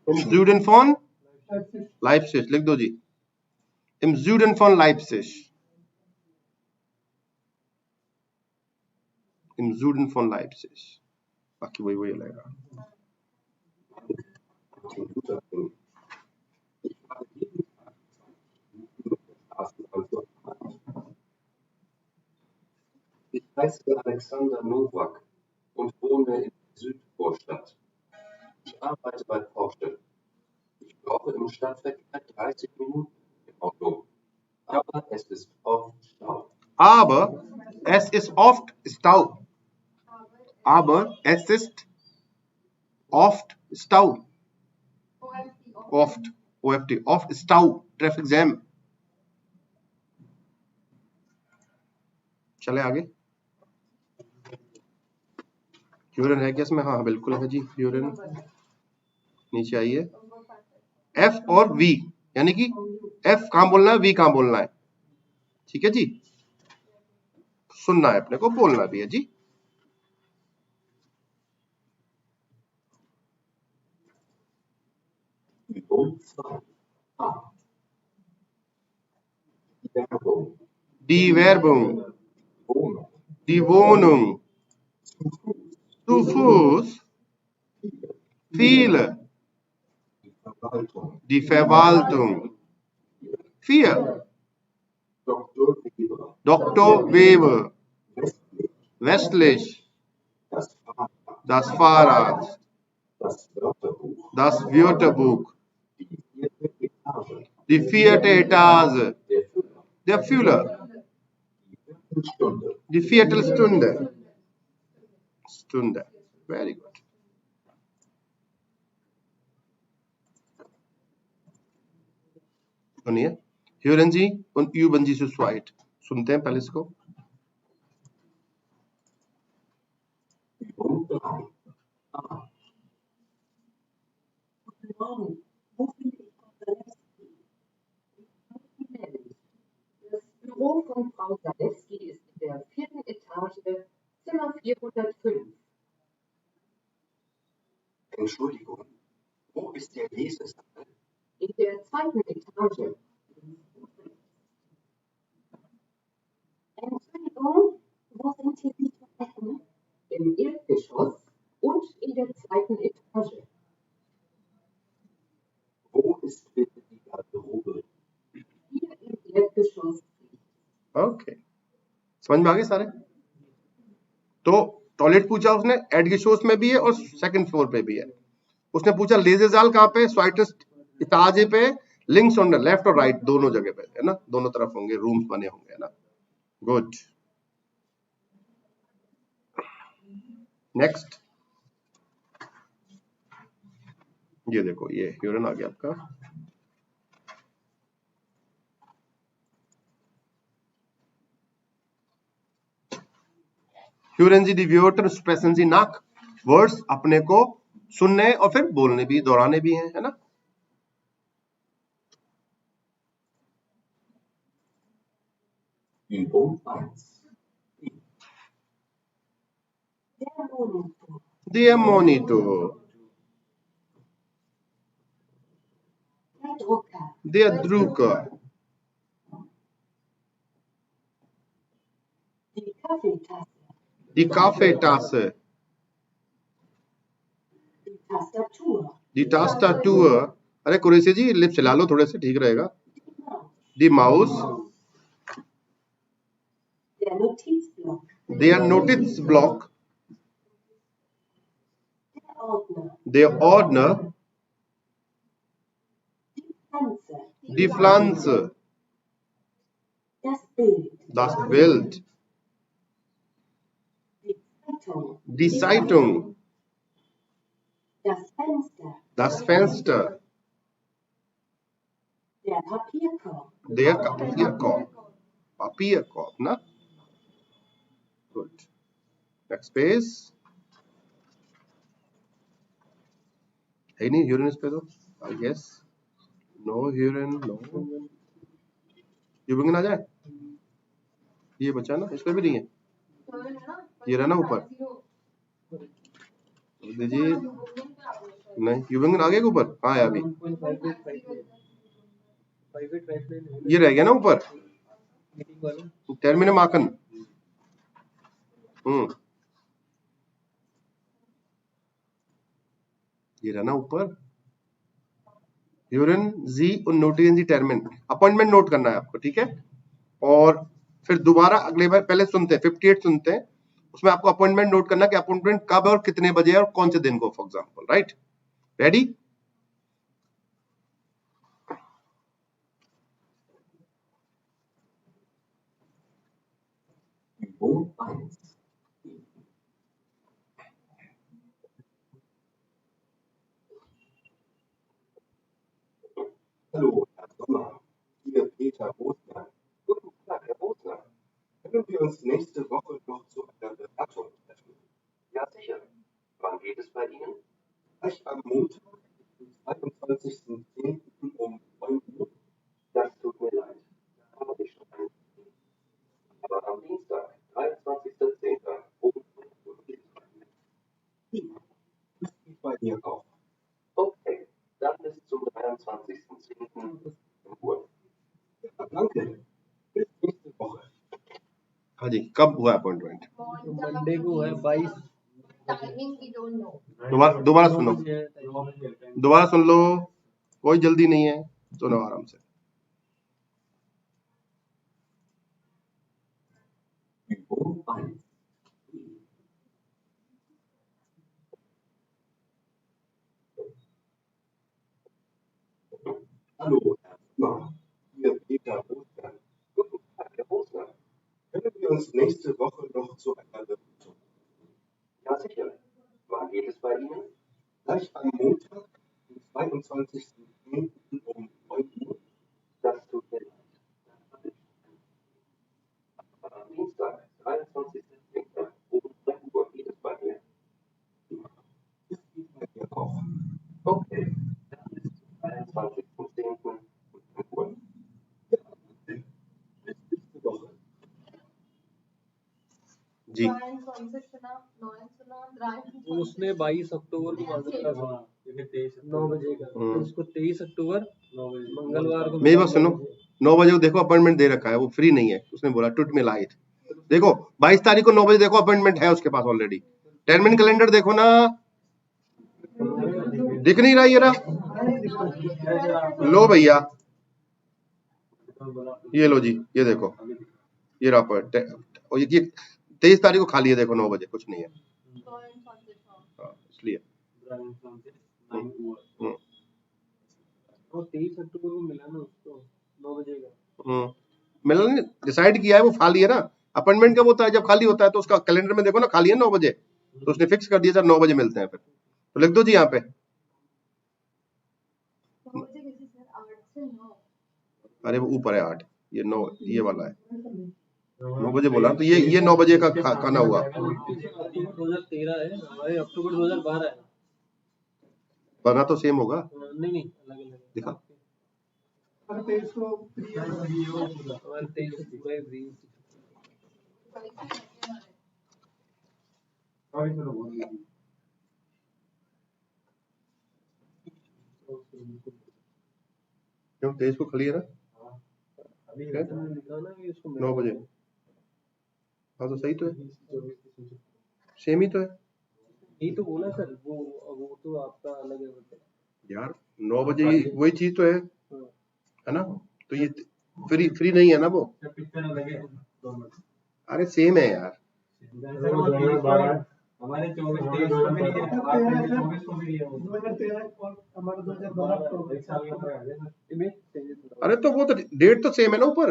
im Süden von Leipzig, लिख दो जी, im Süden von Leipzig, im Süden von Leipzig, बाकी वही वही लगेगा। Ich heiße Alexander Nowak und wohne in der Südvorstadt. Ich arbeite bei Porsche. Ich brauche im Stadtverkehr 30 Minuten im Auto. Aber es ist oft Stau. Aber es ist oft Stau, aber es ist oft Stau, oft Stau, traffic jam. चले आगे, urine है क्या इसमें? हाँ बिल्कुल है जी urine. नीचे आइए, एफ और वी, यानी कि एफ कहां बोलना है, वी कहां बोलना है, ठीक है जी। सुनना है अपने को, बोलना भी है जी। Übung 2. A. Werbung. Die Werbung, Wohnung. die Wohnung, Zu zu Fuß. Fuß, viele, Die Verwaltung. die Verwaltung. 4. Dr. Weber. Dr. Weber, Westlich. westlich, Das Fahrrad. das Fahrrad, Das Wörterbuch. das Wörterbuch, Die 4. Etage. die 4. Etage, Der Führer. der Fühler, Die Viertelstunde. die Viertelstunde. Stunde. Very good. सुनिए, Hurun जी und üben Sie zu zweit. सुनते हैं पहले इसको। Übung 3. A. Guten Morgen. Wo finde ich Frau Zalewski? Das Büro von Frau Zalewski ist in der 4. Etage, Zimmer 405. Entschuldigung. Wo ist der Lesesaal? In der 2. Etage. Entschuldigung, wo sind hier die Toiletten? Im Erdgeschoss und in der 2. Etage. Wo ist bitte die Garderobe? Hier im Erdgeschoss. Okay, समझ में आ गए सारे? तो toilet पूछा उसने, एडगेशोस में भी है और सेकंड फ्लोर पे भी है। उसने पूछा लेजेजाल कहाँ पे, स्वाइटेस्ट इताजे पे, लिंक्स ऑन द लेफ्ट और राइट, दोनों जगह पे है ना, दोनों तरफ होंगे, रूम्स बने होंगे, है ना। Good, next. ये देखो, ये यूरिन आ गया आपका। Hören Sie die Wörter, sprechen Sie nach। Words अपने को सुनने और फिर बोलने भी, दोहराने भी हैं, है ना। Übung 1. Der Monitor. Der Monitor, Der Drucker. der Drucker, Die Kaffeetasse. die Kaffeetasse, Die Tastatur. die Tastatur। अरे कुरैशी जी लिप्स हिला लो थोड़े से, ठीक रहेगा। Die Maus, Der Notizblock. der Notizblock, Der Ordner. der Ordner, Die Pflanze. die Pflanze, Das Bild. das Bild, Die Zeitung. die Zeitung, Das Fenster. das Fenster, Der Papierkorb. der Papierkorb, Papierkorb, ना। Good. Next page। है नहीं urine इस पे तो, I guess no urine, no। Urine आ जाए, ये बचा ना, इस पे भी नहीं है, ये रहा ना ऊपर, दीजिए। नहीं, यूरिन आ गया ऊपर, हाँ है अभी, 1.58 ये रह गया ना ऊपर, मीटिंग वाला टर्मिनल मार्कन। ये रहा ना ऊपर, यूरिन जी और नोटियन जी टर्मिन। अपॉइंटमेंट नोट करना है आपको, ठीक है। और फिर दोबारा अगले बार, पहले सुनते हैं 58 सुनते हैं, उसमें आपको अपॉइंटमेंट नोट करना कि अपॉइंटमेंट कब है और कितने बजे है और कौन से दिन को, for example, right. Ready? Übung 1. Hallo, Herr Sommer. Hier Peter Rosner. Guten Tag, Herr Rosner. Können wir uns nächste Woche noch zu einer Beratung treffen? Ja, sicher. Montag, den 22.10. um 9 Uhr? Das tut mir leid. Da habe ich schon einen Termin. Aber am Dienstag, 23.10. um 9 Uhr geht es bei mir. Das geht bei mir auch. Okay, dann bis zum 23.10. 5 Uhr. Ja, danke. Bis nächste Woche. हाँ जी, कब हुआ appointment? Monday को है 22। Timing we don't know. दोबारा सुनो, 9 बजे है। दोबारा सुन लो, कोई जल्दी नहीं है, सुनो आराम से। Übung 1. Hallo, Herr Sommer. Hier Peter Oster. Guten Tag, Herr Rosner. Können wir uns nächste Woche noch zu einer Beratung? Ja, sicher. Wann geht es bei Ihnen? Gleich am Montag, den 22.10. um 9 Uhr. Das tut mir leid. Da habe ich schon einen Termin. Aber am Dienstag, 23.10. um 9 Uhr geht es bei mir. Das geht bei mir auch. Okay, dann bis zum 23.10. um 5 Uhr. Ja, bis nächste Woche. जी 22 उसने 22 अक्टूबर को बांधा था 9 बजे का, तो उसको 23 अक्टूबर मंगलवार को मेरी बात सुनो, 9 बजे को देखो अपॉइंटमेंट दे रखा है, वो फ्री नहीं है, उसने बोला टुट में लाइट। देखो 22 तारीख को 9 बजे देखो अपॉइंटमेंट है उसके पास ऑलरेडी। 10 मिनट कैलेंडर देखो ना, दिख नहीं रहा ये रहा। लो भैया, ये लो जी, ये देखो, ये रहा पर 23 तारीख को खाली है, देखो 9 बजे, कुछ नहीं है। हाँ, इसलिए वो 23 अक्टूबर को मिला ना उसको 9 बजे का। मिलन ने डिसाइड किया है, वो खाली है ना। अपॉइंटमेंट कब होता है? जब खाली होता है, तो उसका कैलेंडर में देखो ना, खाली है 9 बजे, तो उसने फिक्स कर दिया सर 9 बजे मिलते हैं। फिर तो लिख दो जी यहाँ पे। अरे वो ऊपर है 8, ये 9, ये वाला है 9 बजे बोला, तो ये 9 बजे का खाना हुआ। 2013 है, हमारे अक्टूबर 2012 है। बना तो सेम होगा, नहीं अलग अलग दिखा। हमारे 23 को पूरा फ्री। क्यों 23 को खाली है ना? अभी लिखा ना कि उसको 9 बजे। हाँ तो सही तो है, सेम ही तो है यही तो बोला सर। वो तो आपका अलग है यार। 9 बजे वही चीज तो है ना? तो ये फ्री नहीं है ना वो। अरे सेम है यार। हमारे 24-23 को भी है, 24 को भी है, 2013 और हमारा 2012 को एक साल का फर्क है सर। अरे तो वो तो डेट तो सेम है ना ऊपर,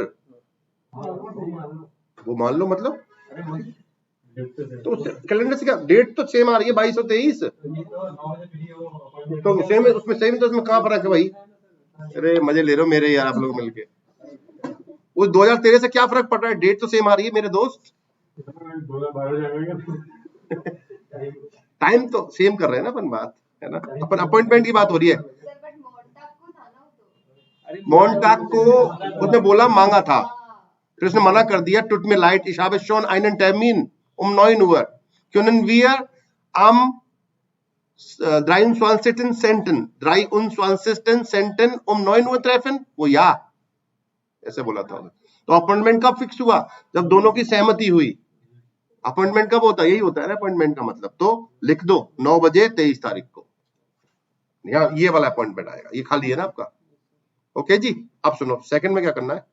वो मान लो मतलब। तो कैलेंडर से क्या डेट तो सेम आ रही है 22 और 23, तो सेम है उसमें, सेम तो उसमें कहाँ फर्क है भाई? अरे मजे ले रहे हो मेरे यार आप लोग मिलके। उस 2013 से क्या फर्क पड़ रहा है? डेट तो सेम आ रही है मेरे दोस्त। टाइम तो सेम कर रहे हैं ना अपन, बात है ना, अपन अपॉइंटमेंट की बात हो रही है। मोन्टाक को उसने बोला मांगा था, फिर उसने मना कर दिया। टुट में light ich habe schon einen Termin um 9 Uhr. Können wir am 23.10. um 9 Uhr treffen? वो या ऐसे बोला था। तो अपॉइंटमेंट कब फिक्स हुआ? जब दोनों की सहमति हुई। अपॉइंटमेंट कब होता है? यही होता है ना अपॉइंटमेंट का मतलब। तो लिख दो 9 बजे 23 तारीख को, यहाँ ये वाला अपॉइंटमेंट आएगा, ये खाली है ना आपका। ओके जी, अब सुनो सेकंड में क्या करना है।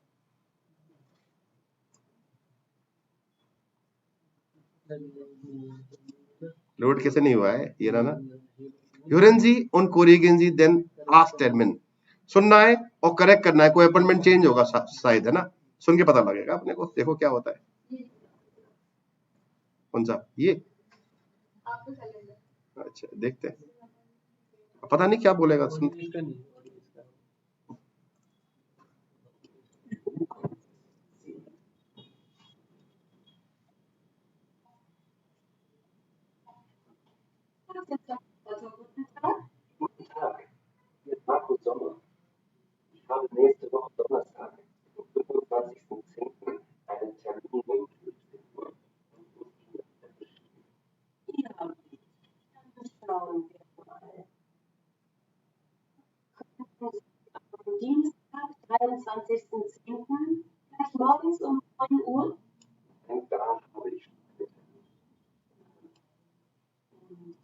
लोड कैसे नहीं हुआ है? ये रहा ना, Hören Sie und korrigieren Sie den Last-Termin। सुनना है और करेक्ट करना है, कोई अपॉइंटमेंट चेंज होगा शायद, है ना? सुन के पता लगेगा अपने को। देखो क्या होता है। कौन सा? ये अच्छा देखते हैं, पता नहीं क्या बोलेगा। सुन Guten Tag. nächste Woche Donnerstag, am 25.10. einen Termin um 15 Uhr und muss Ihnen das bestätigen. Ja, dann schauen wir mal. Könnten Sie am Dienstag, 23.10. gleich morgens um 9 Uhr? Und da habe ich schon einen Termin.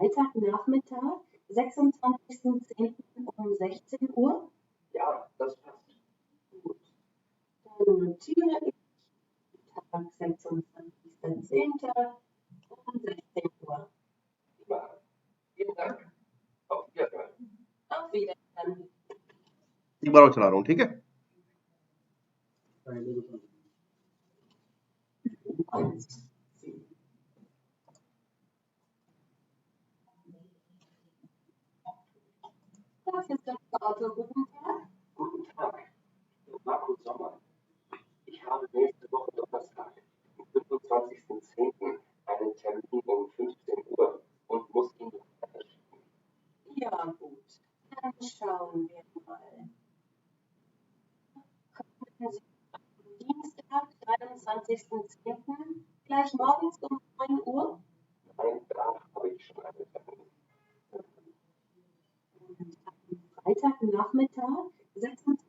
Und am Freitagnachmittag, 26.10. um 16 Uhr? Ja, das passt. Gut. Dann notiere ich Tag 26.10. um 16 Uhr. Prima. Vielen Dank. Auf Wiederhören. Auf Wiedersehen. एक बार और चला रहा हूँ, ठीक है? Das ist das Auto. Guten Tag. Guten Tag. Markus Sommer. Ich habe nächste Woche Donnerstag, am 25.10. einen Termin um 15 Uhr und muss Ihnen das bestätigen. Ja, gut. Dann schauen wir mal. Könnten Sie am Dienstag, 23.10. gleich morgens um 9 Uhr? Nein, da habe ich schon einen Termin. Und am Freitagnachmittag, 26.10.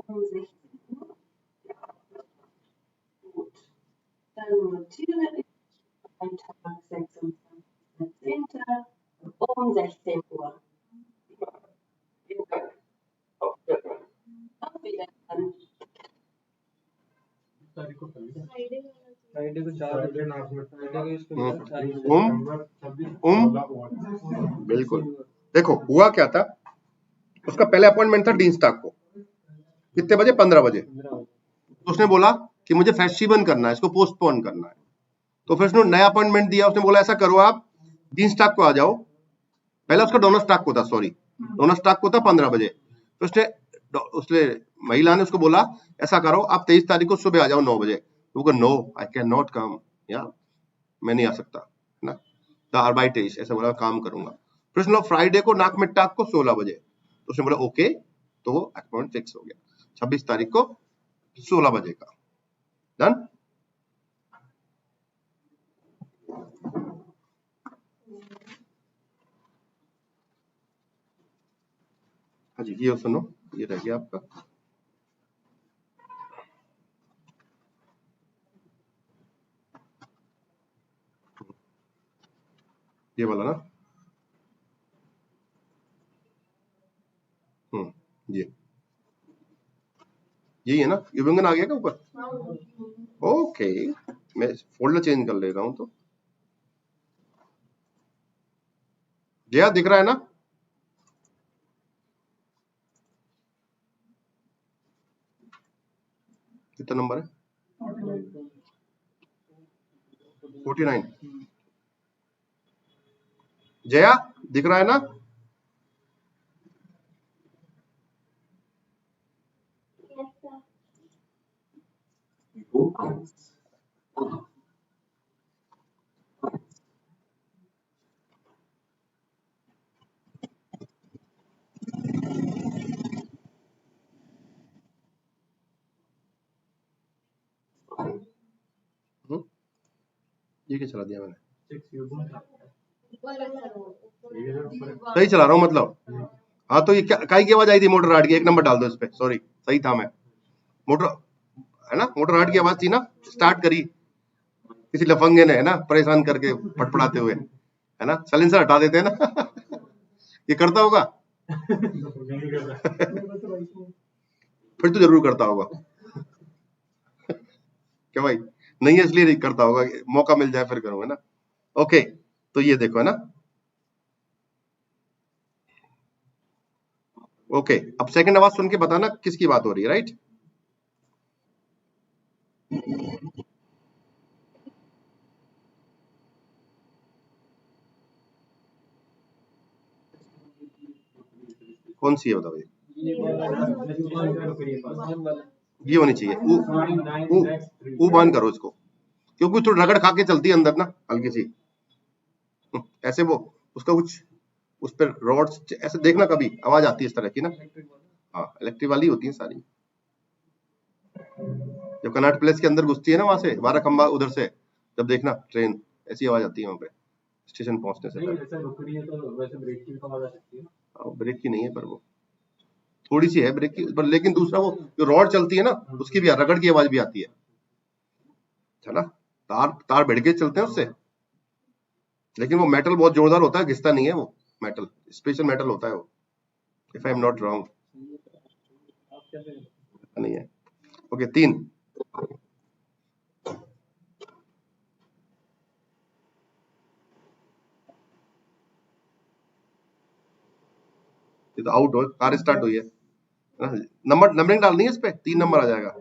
um 16 Uhr? Ja, das passt. Gut. Dann notiere ich am Tag 26.10. um 16 Uhr. Prima. Vielen Dank. Auf Wiederhören. Auf Wiedersehen. Friday को 4 बजे Friday को इसको बिल्कुल। देखो हुआ क्या था, उसका पहले अपॉइंटमेंट था डीनस्टॉक को, कितने बजे? 15 बजे। तो उसने बोला कि मुझे फेस्टिवल करना है, इसको पोस्टपोन करना है। तो फिर उसने नया अपॉइंटमेंट दिया, उसने बोला ऐसा करो आप डीनस्टॉक को आ जाओ। पहले उसका डोनस्टॉक को था, सॉरी डोनस्टॉक को था 15 बजे। तो उसने महिला ने उसको बोला ऐसा करो आप 23 तारीख को सुबह आ जाओ 9 बजे। वो को no I can not come, या मैं नहीं आ सकता ना, द आर्बाइटेज ऐसा बोला काम करूंगा। फिर उसने फ्राइडे को नाक में टाक को 16 बजे। तो उसने बोला ओके, तो वो अपॉइंटमेंट फिक्स हो गया 26 तारीख को 16 बजे का। डन। हाँ जी, ये सुनो, ये रह गया आपका। ये वाला ना, यही है ना, युवंगन आ गया क्या ऊपर? ओके, मैं फोल्डर चेंज कर ले रहा हूं। तो जया दिख रहा है ना? कितना नंबर है? 49। जया दिख रहा है ना? ये क्या चला दिया मैंने? सही चला रहा हूँ मतलब। हाँ तो ये क्या काई की आवाज आई थी? मोटर राट की। 1 नंबर डाल दो इस पे। सॉरी, सही था मैं। मोटर है ना, मोटर राट की आवाज थी ना, स्टार्ट करी किसी लफंगे ने, है ना, परेशान करके फटफड़ाते हुए, है ना। साइलेंसर हटा देते हैं ना। ये करता होगा। फिर तो जरूर करता होगा। क्या भाई? नहीं है इसलिए नहीं करता होगा, मौका मिल जाए फिर करूंगा ना। ओके, तो ये देखो है ना। ओके, अब सेकंड आवाज सुन के बताना किसकी बात हो रही है, राइट? कौन सी है बताओ? ये होनी चाहिए। ऊ बंद करो इसको, क्योंकि थोड़ी रगड़ खा के चलती है अंदर ना, हल्की सी ऐसे। वो उसका कुछ उस पर रॉड्स ऐसे देखना, कभी आवाज आती है इस तरह की ना। हाँ, इलेक्ट्रिक वाली होती है सारी। जब कनाट प्लेस के अंदर घुसती है ना, वहां से 12 खंबा उधर से, जब देखना ट्रेन ऐसी आवाज आती है वहां पे स्टेशन पहुंचने से नहीं पहले। ऐसा रुक रही है तो वैसे ब्रेक की आवाज आ सकती है ना। ब्रेक की नहीं है, पर वो थोड़ी सी है ब्रेक की, पर लेकिन दूसरा वो जो रॉड चलती है ना, उसकी भी रगड़ की आवाज भी आती है ना। तार तार भिड़ के चलते हैं उससे, लेकिन वो मेटल बहुत जोरदार होता है, घिसता नहीं है वो मेटल, स्पेशल मेटल होता है वो, if I am not wrong. आप कैसे नहीं है। ओके, 3। ये तो आउट हो, कार स्टार्ट हुई है। नंबर नंबरिंग डालनी है इस पे, 3 नंबर आ जाएगा।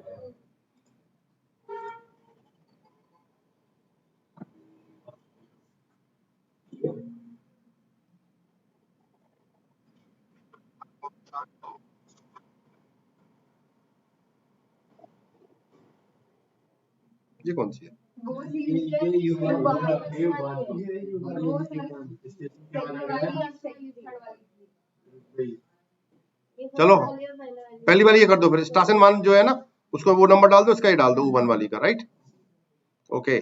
ये कौन सी है? वो ये सीट U1 वो बाहर ये बचने U1 वाली है। ये वो U1 सेकंड वाली या सेकंड थर्ड वाली थी। चलो पहली बार ये कर दो, फिर स्टेशन 1 जो है ना, उसको वो नंबर डाल दो, इसका ही डाल दो, 1 वाली का, राइट। Okay,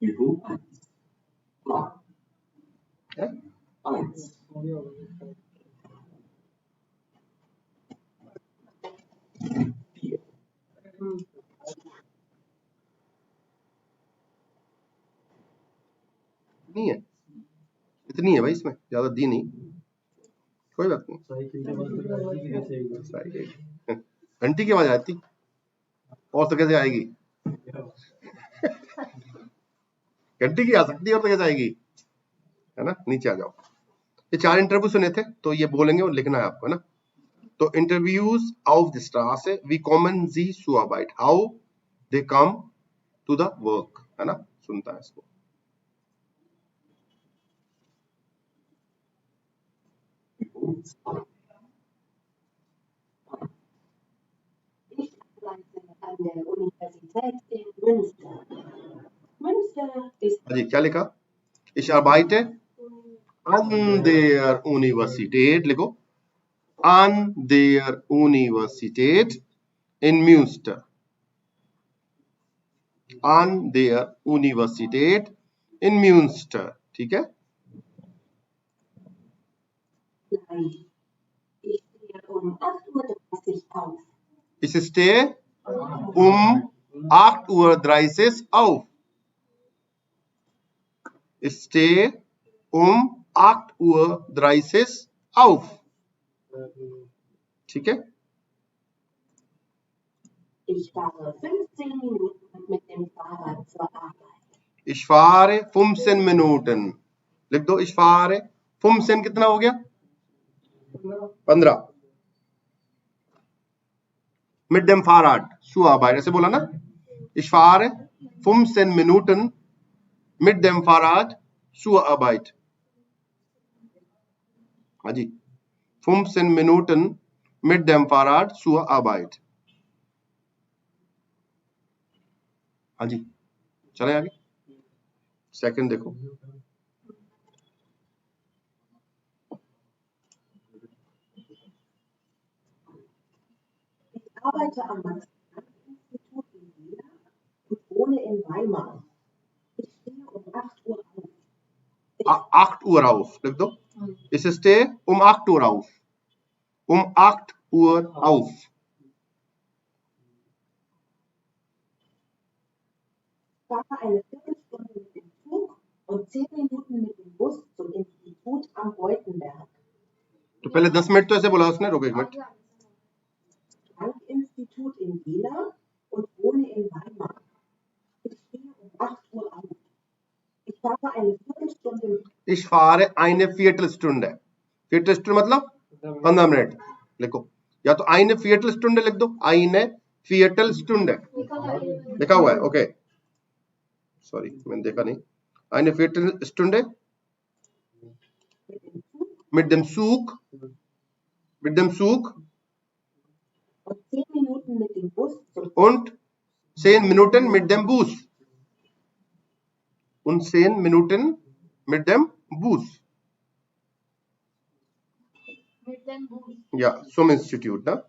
Übung 1. Mal. 1. नहीं है, इतनी है भाई, इसमें ज्यादा दी नहीं, कोई बात नहीं। साइकिल के बाद फिर गाड़ी की कैसे आएगी? घंटी की आवाज आती, और तो कैसे आएगी? घंटी की आ सकती है, और तो कैसे आएगी, है ना। नीचे आ जाओ। ये 4 इंटरव्यू सुने थे, तो ये बोलेंगे और लिखना है आपको, है ना। तो interviews of the Straße, wie kommen Sie zur Arbeit, how they come to the work, है ना, सुनता है इसको। Übung 2. Ich arbeite an der Universität in Münster. Münster ist हाँ जी, क्या लिखा? Ich arbeite an der Universität, लिखो, an der Universität in Münster, an der Universität in Münster, ठीक है। gleich. Ich stehe um 8:30 Uhr auf. Ich stehe um 8:30 Uhr auf. Ich stehe um 8:30 Uhr auf. ठीक है। Ich fahre 15 Minuten mit dem Fahrrad zur Arbeit. Ich fahre 15 Minuten. लिख दो, ich fahre 15 कितना हो गया? 15। mit dem Fahrrad zur Arbeit, ऐसे बोला ना। Ich fahre 15 Minuten mit dem Fahrrad zur Arbeit. हाँ जी, 15 Minuten mit dem Fahrrad zur Arbeit. हाँ जी, चले आगे। सेकंड देखो, Ich arbeite am Max-Planck-Institut in Jena und wohne in Weimar. Ich stehe um 8 Uhr auf. 8 Uhr auf, लिख दो। Ich stehe um 8 Uhr auf. Um 8 Uhr auf. Ich fahre eine Viertelstunde mit dem Zug und 10 Minuten mit dem Bus zum Institut am Beutenberg. तो पहले 10 minute तो ऐसे बोला उसने, रुको 1 minute. Planck-Institut in Jena und wohne in Weimar. Ich stehe um 8 Uhr auf. Ich fahre eine Viertelstunde mit Ich fahre eine Viertelstunde. Viertelstunde मतलब 15 minute, लिखो। या तो eine Viertelstunde लिख दो, eine Viertelstunde लिखा हुआ है, ओके। सॉरी, मैंने देखा नहीं। eine Viertelstunde mit dem Zug und 10 Minuten mit dem Bus zum und 10 Minuten mit dem Bus. und 10 Minuten mit dem Bus. Mit dem Bus. Ja, zum Institut, ne?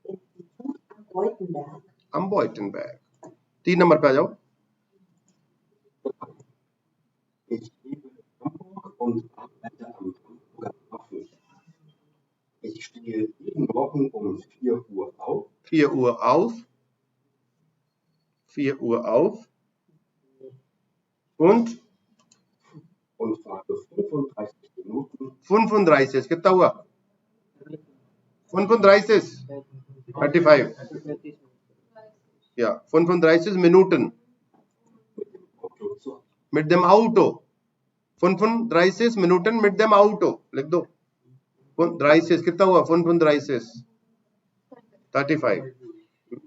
Institut am Beutenberg. Am Beutenberg. 3 number पे आ जाओ. Ich lebe in Hamburg und arbeite am Hamburger Hafen. Ich stehe jeden Morgen um 4 Uhr auf. 4 Uhr auf. 4 Uhr auf. Und fahre 35 Minuten 35. कितना हुआ? 35. 35. Ja, 35 Minuten. Auto zur Mit dem Auto. 35 Minuten mit dem Auto. लिख दो. 35 कितना हुआ? 35. 35.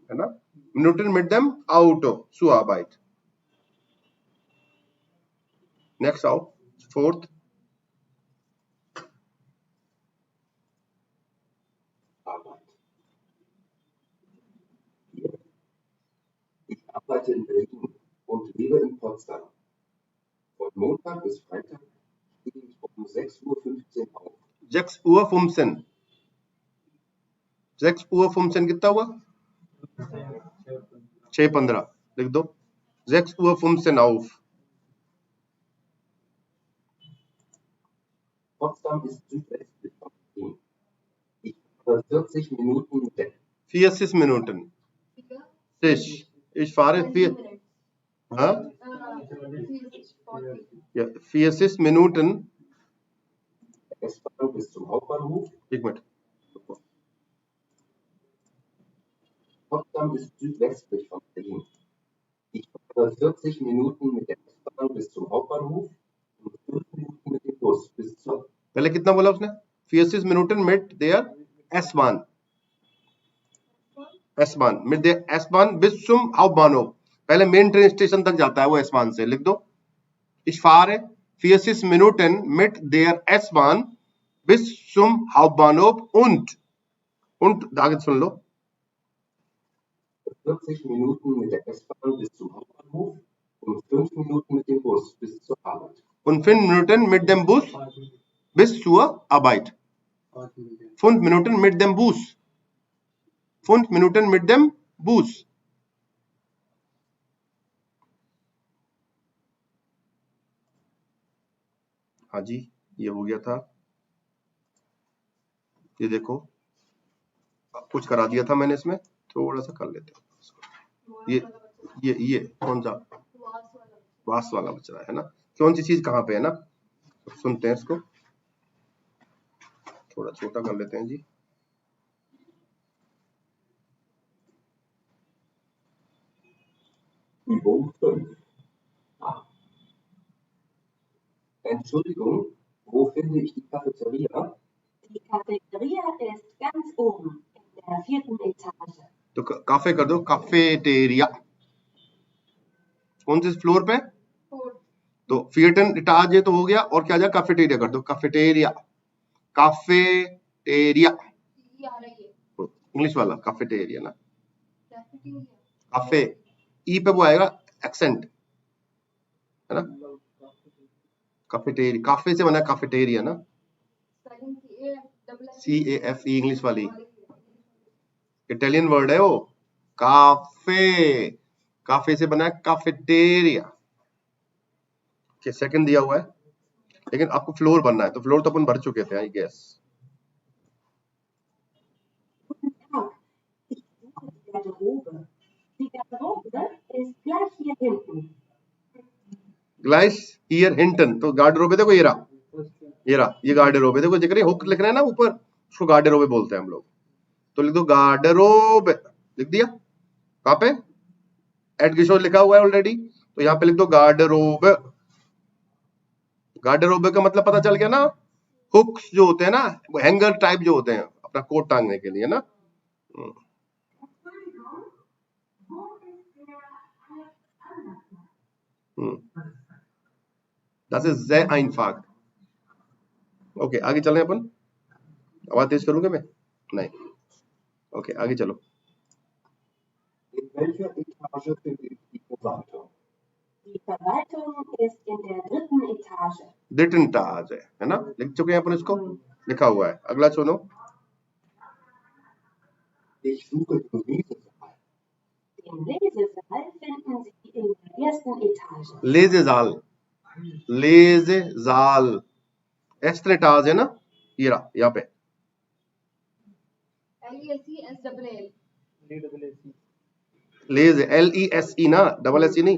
है ना? Minuten mit dem Auto zur Arbeit. Next out. Fourth. Arbeit. Ich arbeite in Berlin und lebe in Potsdam. Von Montag bis Freitag stehe ich um 6:15 Uhr auf. 6 Uhr 15. 6 Uhr 15 कितना हुआ? 6:15. लिख दो. 6 Uhr 15 auf. Potsdam ist südwestlich von Berlin. Ich fahre 40 Minuten mit der 40 Minuten. Ich fahre 4. हाँ? 40. Ja, 40 Minuten. S-Bahn bis zum Hauptbahnhof. एक minute. Potsdam ist südwestlich von Berlin. Ich fahre 40 Minuten mit der S-Bahn bis zum Hauptbahnhof und 5 Minuten mit dem Bus bis zur. पहले कितना बोला उसने? 40 Minuten mit der S-Bahn. S-Bahn. Mit der S-Bahn bis zum Hauptbahnhof. पहले main train station तक जाता है वो S-Bahn से. लिख दो. Ich fahre 40 Minuten mit der S-Bahn bis zum Hauptbahnhof und आगे सुन लो. 40 Minuten mit der S-Bahn bis zum Hauptbahnhof und 5 Minuten mit dem Bus bis zur Arbeit. Und 5 Minuten mit dem Bus bis zur Arbeit. 5 Minuten mit dem Bus. 5 Minuten mit dem Bus. हाँ जी, ये हो गया था. ये देखो, कुछ करा दिया था मैंने इसमें, थोड़ा सा कर लेते हैं. ये कौन सा? वास वाला बच रहा है ना. कौन सी चीज कहाँ पे है ना? सुनते हैं इसको. थोड़ा छोटा कर लेते हैं जी. Übung 5. Entschuldigung, wo finde ich die Cafeteria? Die Cafeteria ist ganz oben in der 4. Etage. तो काफे कर दो, काफेटेरिया. कौन से फ्लोर पे? तो 4 इटाज ये तो हो गया, और क्या जाए? काफेटेरिया कर दो. काफेटेरिया. काफेटेरिया. इंग्लिश वाला काफेटेरिया ना. काफे ई पे वो आएगा एक्सेंट, है ना. काफेटेरिया. काफे से बना काफेटेरिया ना. CAFE इंग्लिश वाली. इटालियन वर्ड है वो. काफे. काफे से बना है काफेटेरिया. के सेकंड दिया हुआ है, लेकिन आपको फ्लोर बनना है, तो फ्लोर तो अपन भर चुके थे I guess. Guten Tag, ich suche die Garderobe. Die Garderobe ist gleich hier hinten. ग्लाइस हियर हिंटन. तो गार्डरोबे देखो, ये रहा, ये गार्डरोबे देखो. जिक्र हुक लिखना है ना ऊपर, उसको गार्डरोबे बोलते हैं हम लोग. तो लिख दो गार्डरोबे. लिख दिया. कहाँ पे? एट किशोर लिखा हुआ है ऑलरेडी, तो यहाँ पे लिख दो गार्डरोबे. गार्डरोबे का मतलब पता चल गया ना. हुक्स जो होते हैं ना, वो हैंगर टाइप जो होते हैं अपना कोट टांगने के लिए ना. Das ist sehr einfach. Okay, आगे चलें अपन. आवाज तेज करूंगा मैं? नहीं. ओके, आगे चलो. In welcher welcher Etage findet die Verwaltung? Die Verwaltung ist in der 3. Etage. dritten Etage है ना, लिख चुके हैं अपन इसको, लिखा हुआ है। अगला सुनो, Ich suche den Lesesaal. Den Lesesaal finden Sie in der 1. Etage. लेज़ेज़ाल, लेज़ेज़ाल, एस्ट्रेटाज है ना, ये रहा यहाँ पे, LESESAAL लेज़, LESE ना, डबल एस ई नहीं,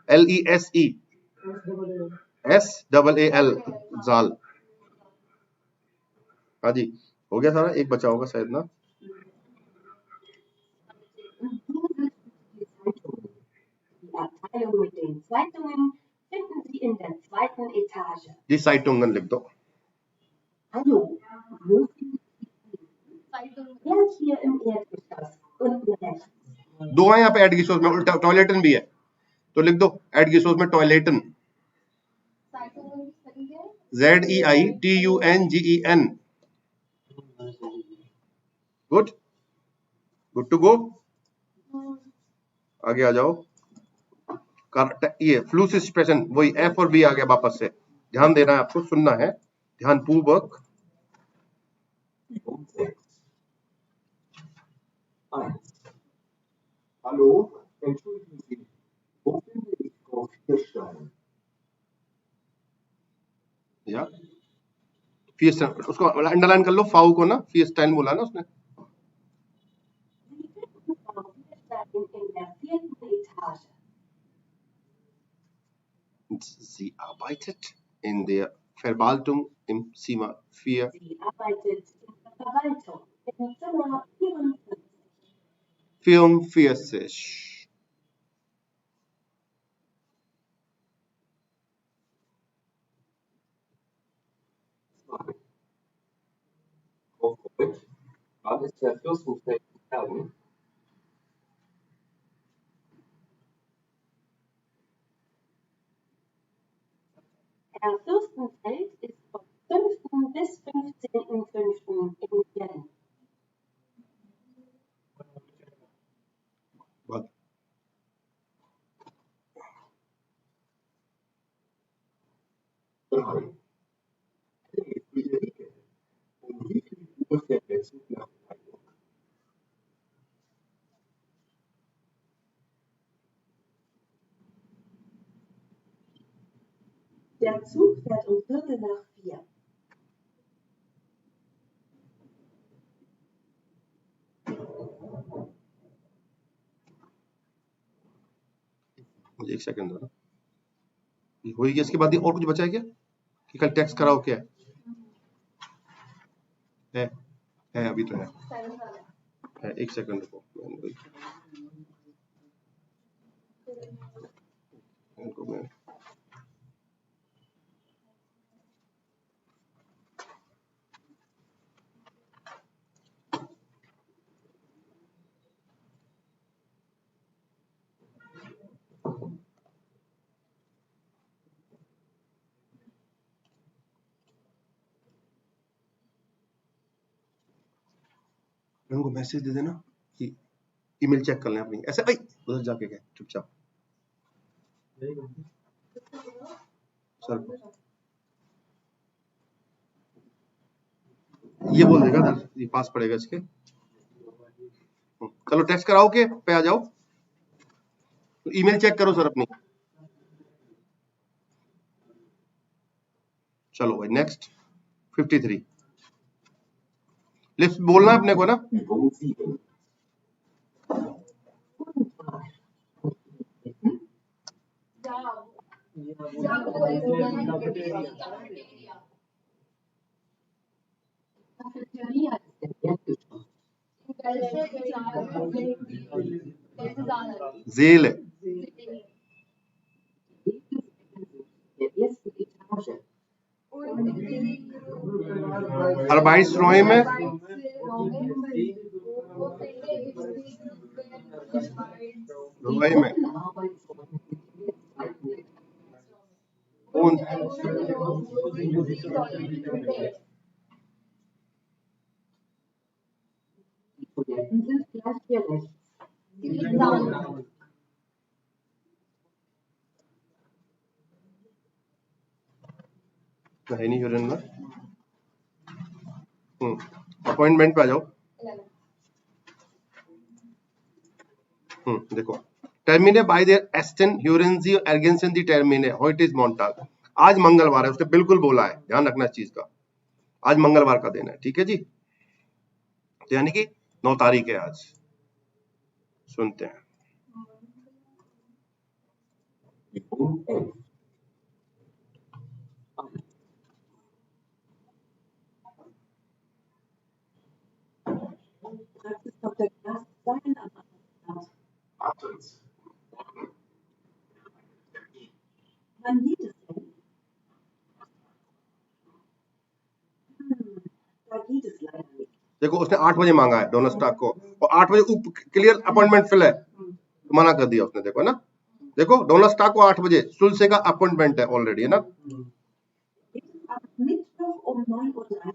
LESE, SAAL, जाल। हाँ जी, हो गया सारा, एक बचा होगा शायद ना। Die Abteilung mit den Zeitungen finden Sie in der 2. Etage. जी साइटुंगन लिख दो। Hallo, wo finden Sie Geld hier im Erdgeschoss unten rechts? दो है यहाँ पे एडगिसोस में, टॉयलेटन भी है, तो लिख दो एडगिसोस में टॉयलेटन, ZEITUNGEN। Good, good to go. आगे आ जाओ, ये फ्लूस एक्सप्रेशन वही एफ और बी आ गया वापस से, ध्यान देना है आपको, सुनना है ध्यान पूर्वक। 1. Hallo, entschuldigen Sie, wo finde ich Frau Vierstein? या फीस, उसको अंडरलाइन कर लो, फाउ को ना, फीस टाइम बोला ना उसने। Sie finden Frau Vierstein in der 4. Etage. Sie arbeitet in der Verwaltung im Zimmer 4. Sie arbeitet in der Verwaltung im Zimmer 44. 44. Frau Freud, wann ist der Fürstenfeld in Erden? Herr Fürstenfeld ist vom 5. bis 15.05. in Werden. Was? Um wie viel Uhr fährt der Zug nach Freiburg? Der Zug fährt um 3:45. मुझे एक second दो ना, हो ही गया, इसके बाद और कुछ बचा है क्या कि कल टेक्स्ट कराओ, क्या है अभी तो है, एक सेकंड रुको, इनको मैं उनको मैसेज दे देना कि ईमेल चेक कर लें अपनी, ऐसे भाई उधर जाके गए चुपचाप सर, ये बोल देगा ना, ये पास पड़ेगा इसके। चलो टेक्स्ट कराओ के पे आ जाओ, तो ईमेल चेक करो सर अपनी। चलो भाई नेक्स्ट 53, लिस्ट बोलना है अपने को ना। Übung 7. Guten Tag. Cafeteria ist im Erdgeschoss. Seele, Der 1. Etage. Arbeitsräume, Räume und Die Toiletten sind gleich hier rechts. इसमें है नहीं यूरिन में। अपॉइंटमेंट पे आ जाओ। 11. देखो टर्मिने बाय देयर एस्टन ह्यूरेंजी एर्गेंसन दी टर्मिने व्हाट इज मोंटाग। आज मंगलवार है, उसने बिल्कुल बोला है, ध्यान रखना इस चीज का, आज मंगलवार का दिन है, ठीक है जी। तो यानी कि 9 तारीख है आज। सुनते हैं। Übung 11. Praxis Dr. Glas Seil am Apparat. Martens. Wann geht es denn? Da geht es leider nicht. देखो उसने 8 बजे मांगा है डोनर स्टॉक को, और 8 बजे क्लियर अपॉइंटमेंट फिल है, तो मना कर दिया उसने। देखो ना, देखो डोनर स्टॉक को 8 बजे सुलसे का अपॉइंटमेंट है ऑलरेडी, है ना। Am Mittwoch um 9:30 Uhr.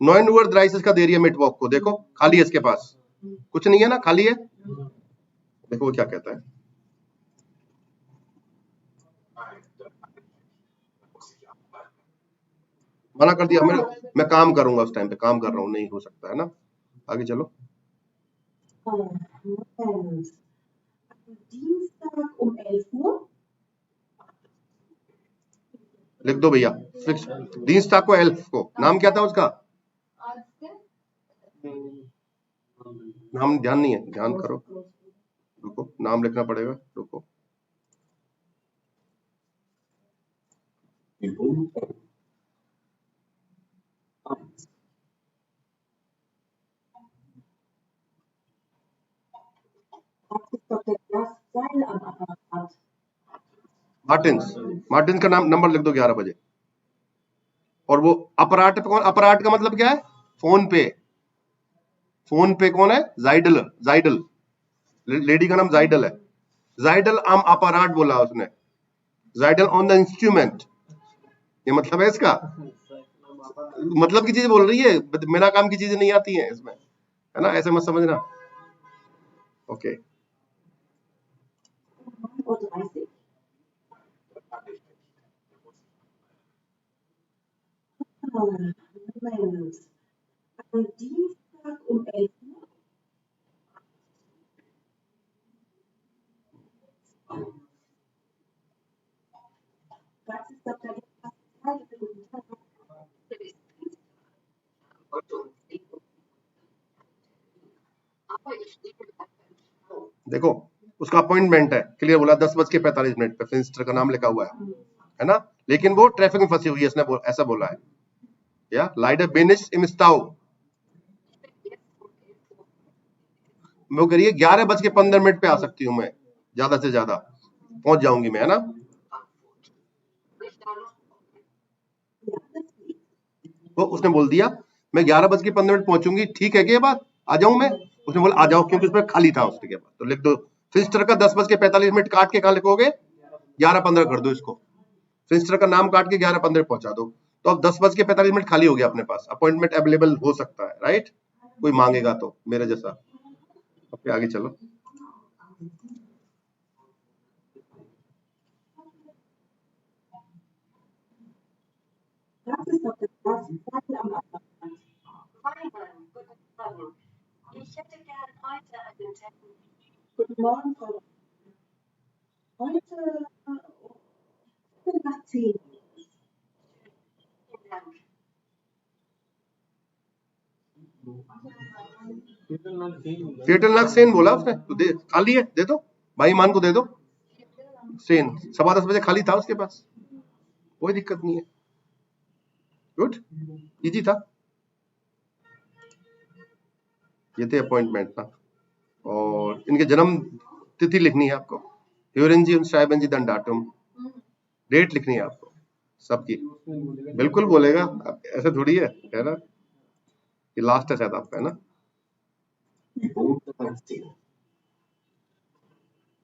9:30 का दे रही है मिटवॉक को, देखो खाली है इसके पास, कुछ नहीं है ना, खाली है। देखो वो क्या कहता है। मना कर दिया, मैं काम करूंगा, उस टाइम पे काम कर रहा हूँ, नहीं हो सकता है ना। आगे चलो। Moment. Am Dienstag um 11 Uhr. लिख दो भैया फिक्स, दिनस्टॉक को एल्फ को, नाम क्या था उसका, Arzt. नाम ध्यान नहीं है, ध्यान करो, रुको नाम लिखना पड़ेगा, रुको। Übung 11. 1. Praxis Dr. Glas Seil am Apparat. Martins, Martins का नाम नंबर लिख दो 11 बजे। और वो अपराट पे कौन, अपराट का मतलब क्या है, फोन पे, फोन पे कौन है, जाइडल, जाइडल लेडी का नाम जाइडल है। जाइडल आम अपराट बोला उसने, जाइडल ऑन द इंस्ट्रूमेंट, ये मतलब है इसका, मतलब की चीज बोल रही है, मेरा काम की चीजें नहीं आती हैं इसमें, है ना, ऐसे मत समझना। Okay 9:30 Uhr. Moment. Am Dienstag um 11 Uhr. Praxis Dr. Glas Seil, guten Tag. देखो उसका अपॉइंटमेंट है, क्लियर बोला 10:45 पे, फिंस्टर का नाम लिखा हुआ है ना, लेकिन वो ट्रैफिक में फंसी हुई है, इसने ऐसा बोला है। या लाइडर बेनिस इमस्ताउ, मैं करिए 11:15 पे आ सकती हूँ मैं, ज्यादा से ज्यादा पहुंच जाऊंगी मैं, है ना। तो उसने बोल दिया मैं 11:15 पहुंचूंगी, ठीक है, कि ये बात आ जाऊं मैं, उसने बोला आ जाओ, क्योंकि उसमें खाली था उसके बाद। तो लिख दो फिंस्टर का 10:45 काट के कहा लिखोगे, 11:15 कर दो इसको, फिंस्टर का नाम काट के 11:15 पहुंचा दो, तो अब 10:45 खाली हो गया अपने पास, अपॉइंटमेंट अवेलेबल हो सकता है, राइट, कोई मांगेगा तो मेरे जैसा। ओके आगे चलो। Praxis Dr. Glas Seil am Apparat. Freimann, guten Morgen. Ich hätte gern heute einen Termin. Guten Morgen, Frau. Heute nach 10 Uhr. Vielen Dank. फेटल Sen बोला उसने, तो दे, खाली है, दे दो भाई, मान को दे दो सेन, 10:15 खाली था उसके पास, कोई दिक्कत नहीं है, गुड इजी था। ये थे अपॉइंटमेंट ना, और इनके जन्म तिथि लिखनी है आपको, ह्यूरेंजी und schreiben Sie dann Datum, date लिखनी है आपको सबकी, बिल्कुल बोलेगा, ऐसे थोड़ी है ना। ये लास्ट है शायद आपका, है ना। Übung 13.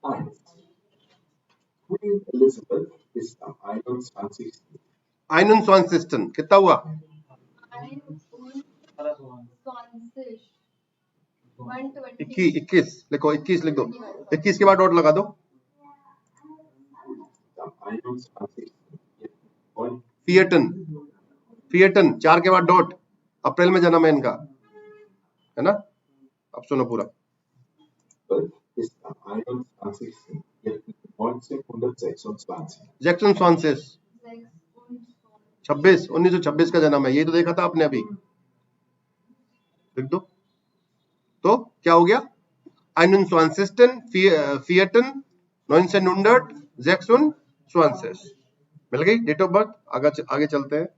1. Queen Elizabeth ist am 21. 21 कितना हुआ, 21 लिखो, 21 लिख दो, 21 के बाद डॉट लगा दो। Am 21. Und फियटन फिएटन 4 के बाद डॉट, अप्रैल में जन्म है इनका, है ना। अब सुनो पूरा। ist am 21.04.1926. जैक्सन स्वानसेस 1926 का जन्म है, ये तो देखा था आपने अभी, लिख दो। तो क्या हो गया, 21 फिएटन 1900 जैक्सन स्वानसेस, मिल गई डेट ऑफ बर्थ। आगे चलते हैं।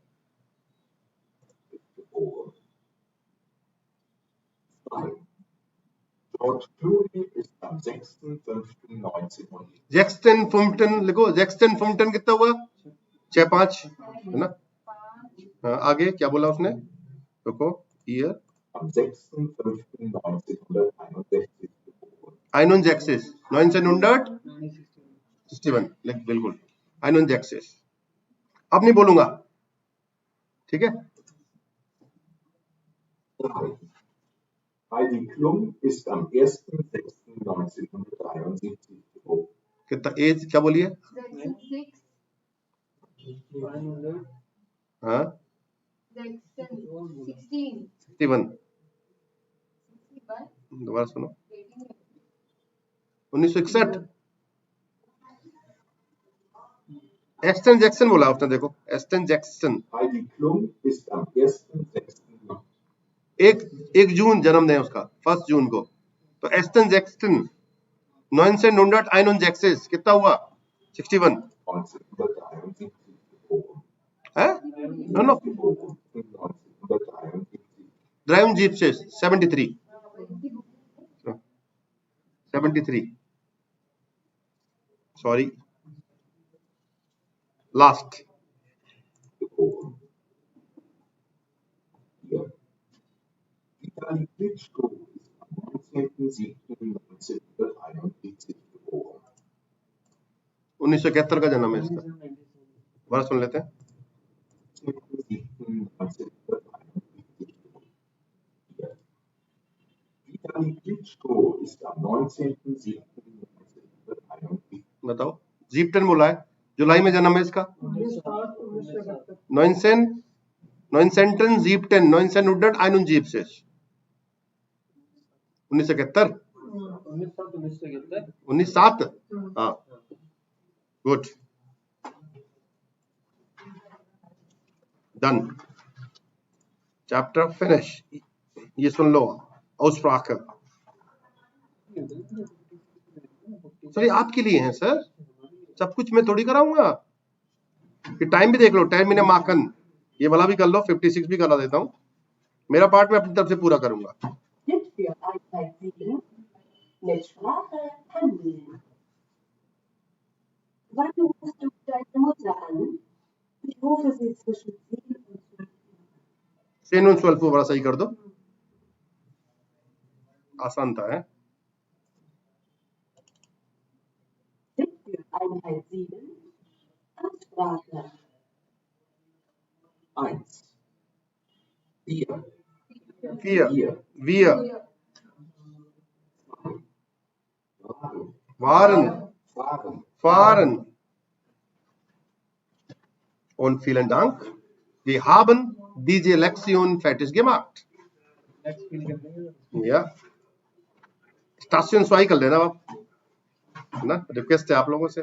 George Clooney ist am 6.5.1900. Jackson फुम्पटन लिखो, जैक्सन फुम्पटन कितना हुआ, 6-5, है ना। हाँ, आगे क्या बोला उसने, देखो ईयर, Am 6.5.1961. आइनोन जैक्सिस 1961, बिल्कुल आइनोन जैक्सिस। अब नहीं बोलूंगा, ठीक है। Heidi Klum ist am 1.6.1973 geboren. कितना एज, क्या बोलिए, 66, हाँ 16, 61, 61, दोबारा सुनो, 1961। एस्टन जैक्सन बोला उसने, देखो Aston Jackson. Heidi Klum ist am 1.6. 1 जून जन्म है उसका, 1 जून को। तो एस्टन जैक्सन 1900 आइनोन जैक्सिस कितना हुआ, 61 1973 geboren. है, नो Geboren 1973. ड्राइवन जीप्सिस 73, 73, sorry last. Geboren. Ja. Vitali Klitschko ist am 19.07.1971 geboren. 1971 का जन्म है इसका, दोबारा सुन लेते हैं। 1971. Vitali Klitschko ist am 19.07.1971. बताओ, जीप्टन बोला है, जुलाई में जन्म है इसका, 1900 जीप्टन 1900 आइनोन जीप्सिस 1971, 1907, हाँ गुड, डन, चैप्टर फिनिश। ये सुन लो, Aussprache। सर ये आपके लिए हैं सर, सब कुछ मैं थोड़ी कराऊंगा। टाइम भी देख लो, 10 मिनट मार्कन, ये वाला भी कर लो, 56 भी करा देता हूँ। मेरा पार्ट मैं अपनी तरफ से पूरा करूंगा। Tipp für Einheit 7 mit Sprache handeln. Wann rufst du deine Mutter an? Ich rufe sie zwischen 10 und 12 Uhr. 10 und 12 Uhr वाला सही कर दो, आसान था है। Tipp für Einheit 7 Ansprache. 1. Wir. Wir, Wir. waren, Fahren. fahren, und vielen Dank, wir haben diese Lektion fertig gemacht। या station स्वाई कर लेना आप, है ना, रिक्वेस्ट है आप लोगों से।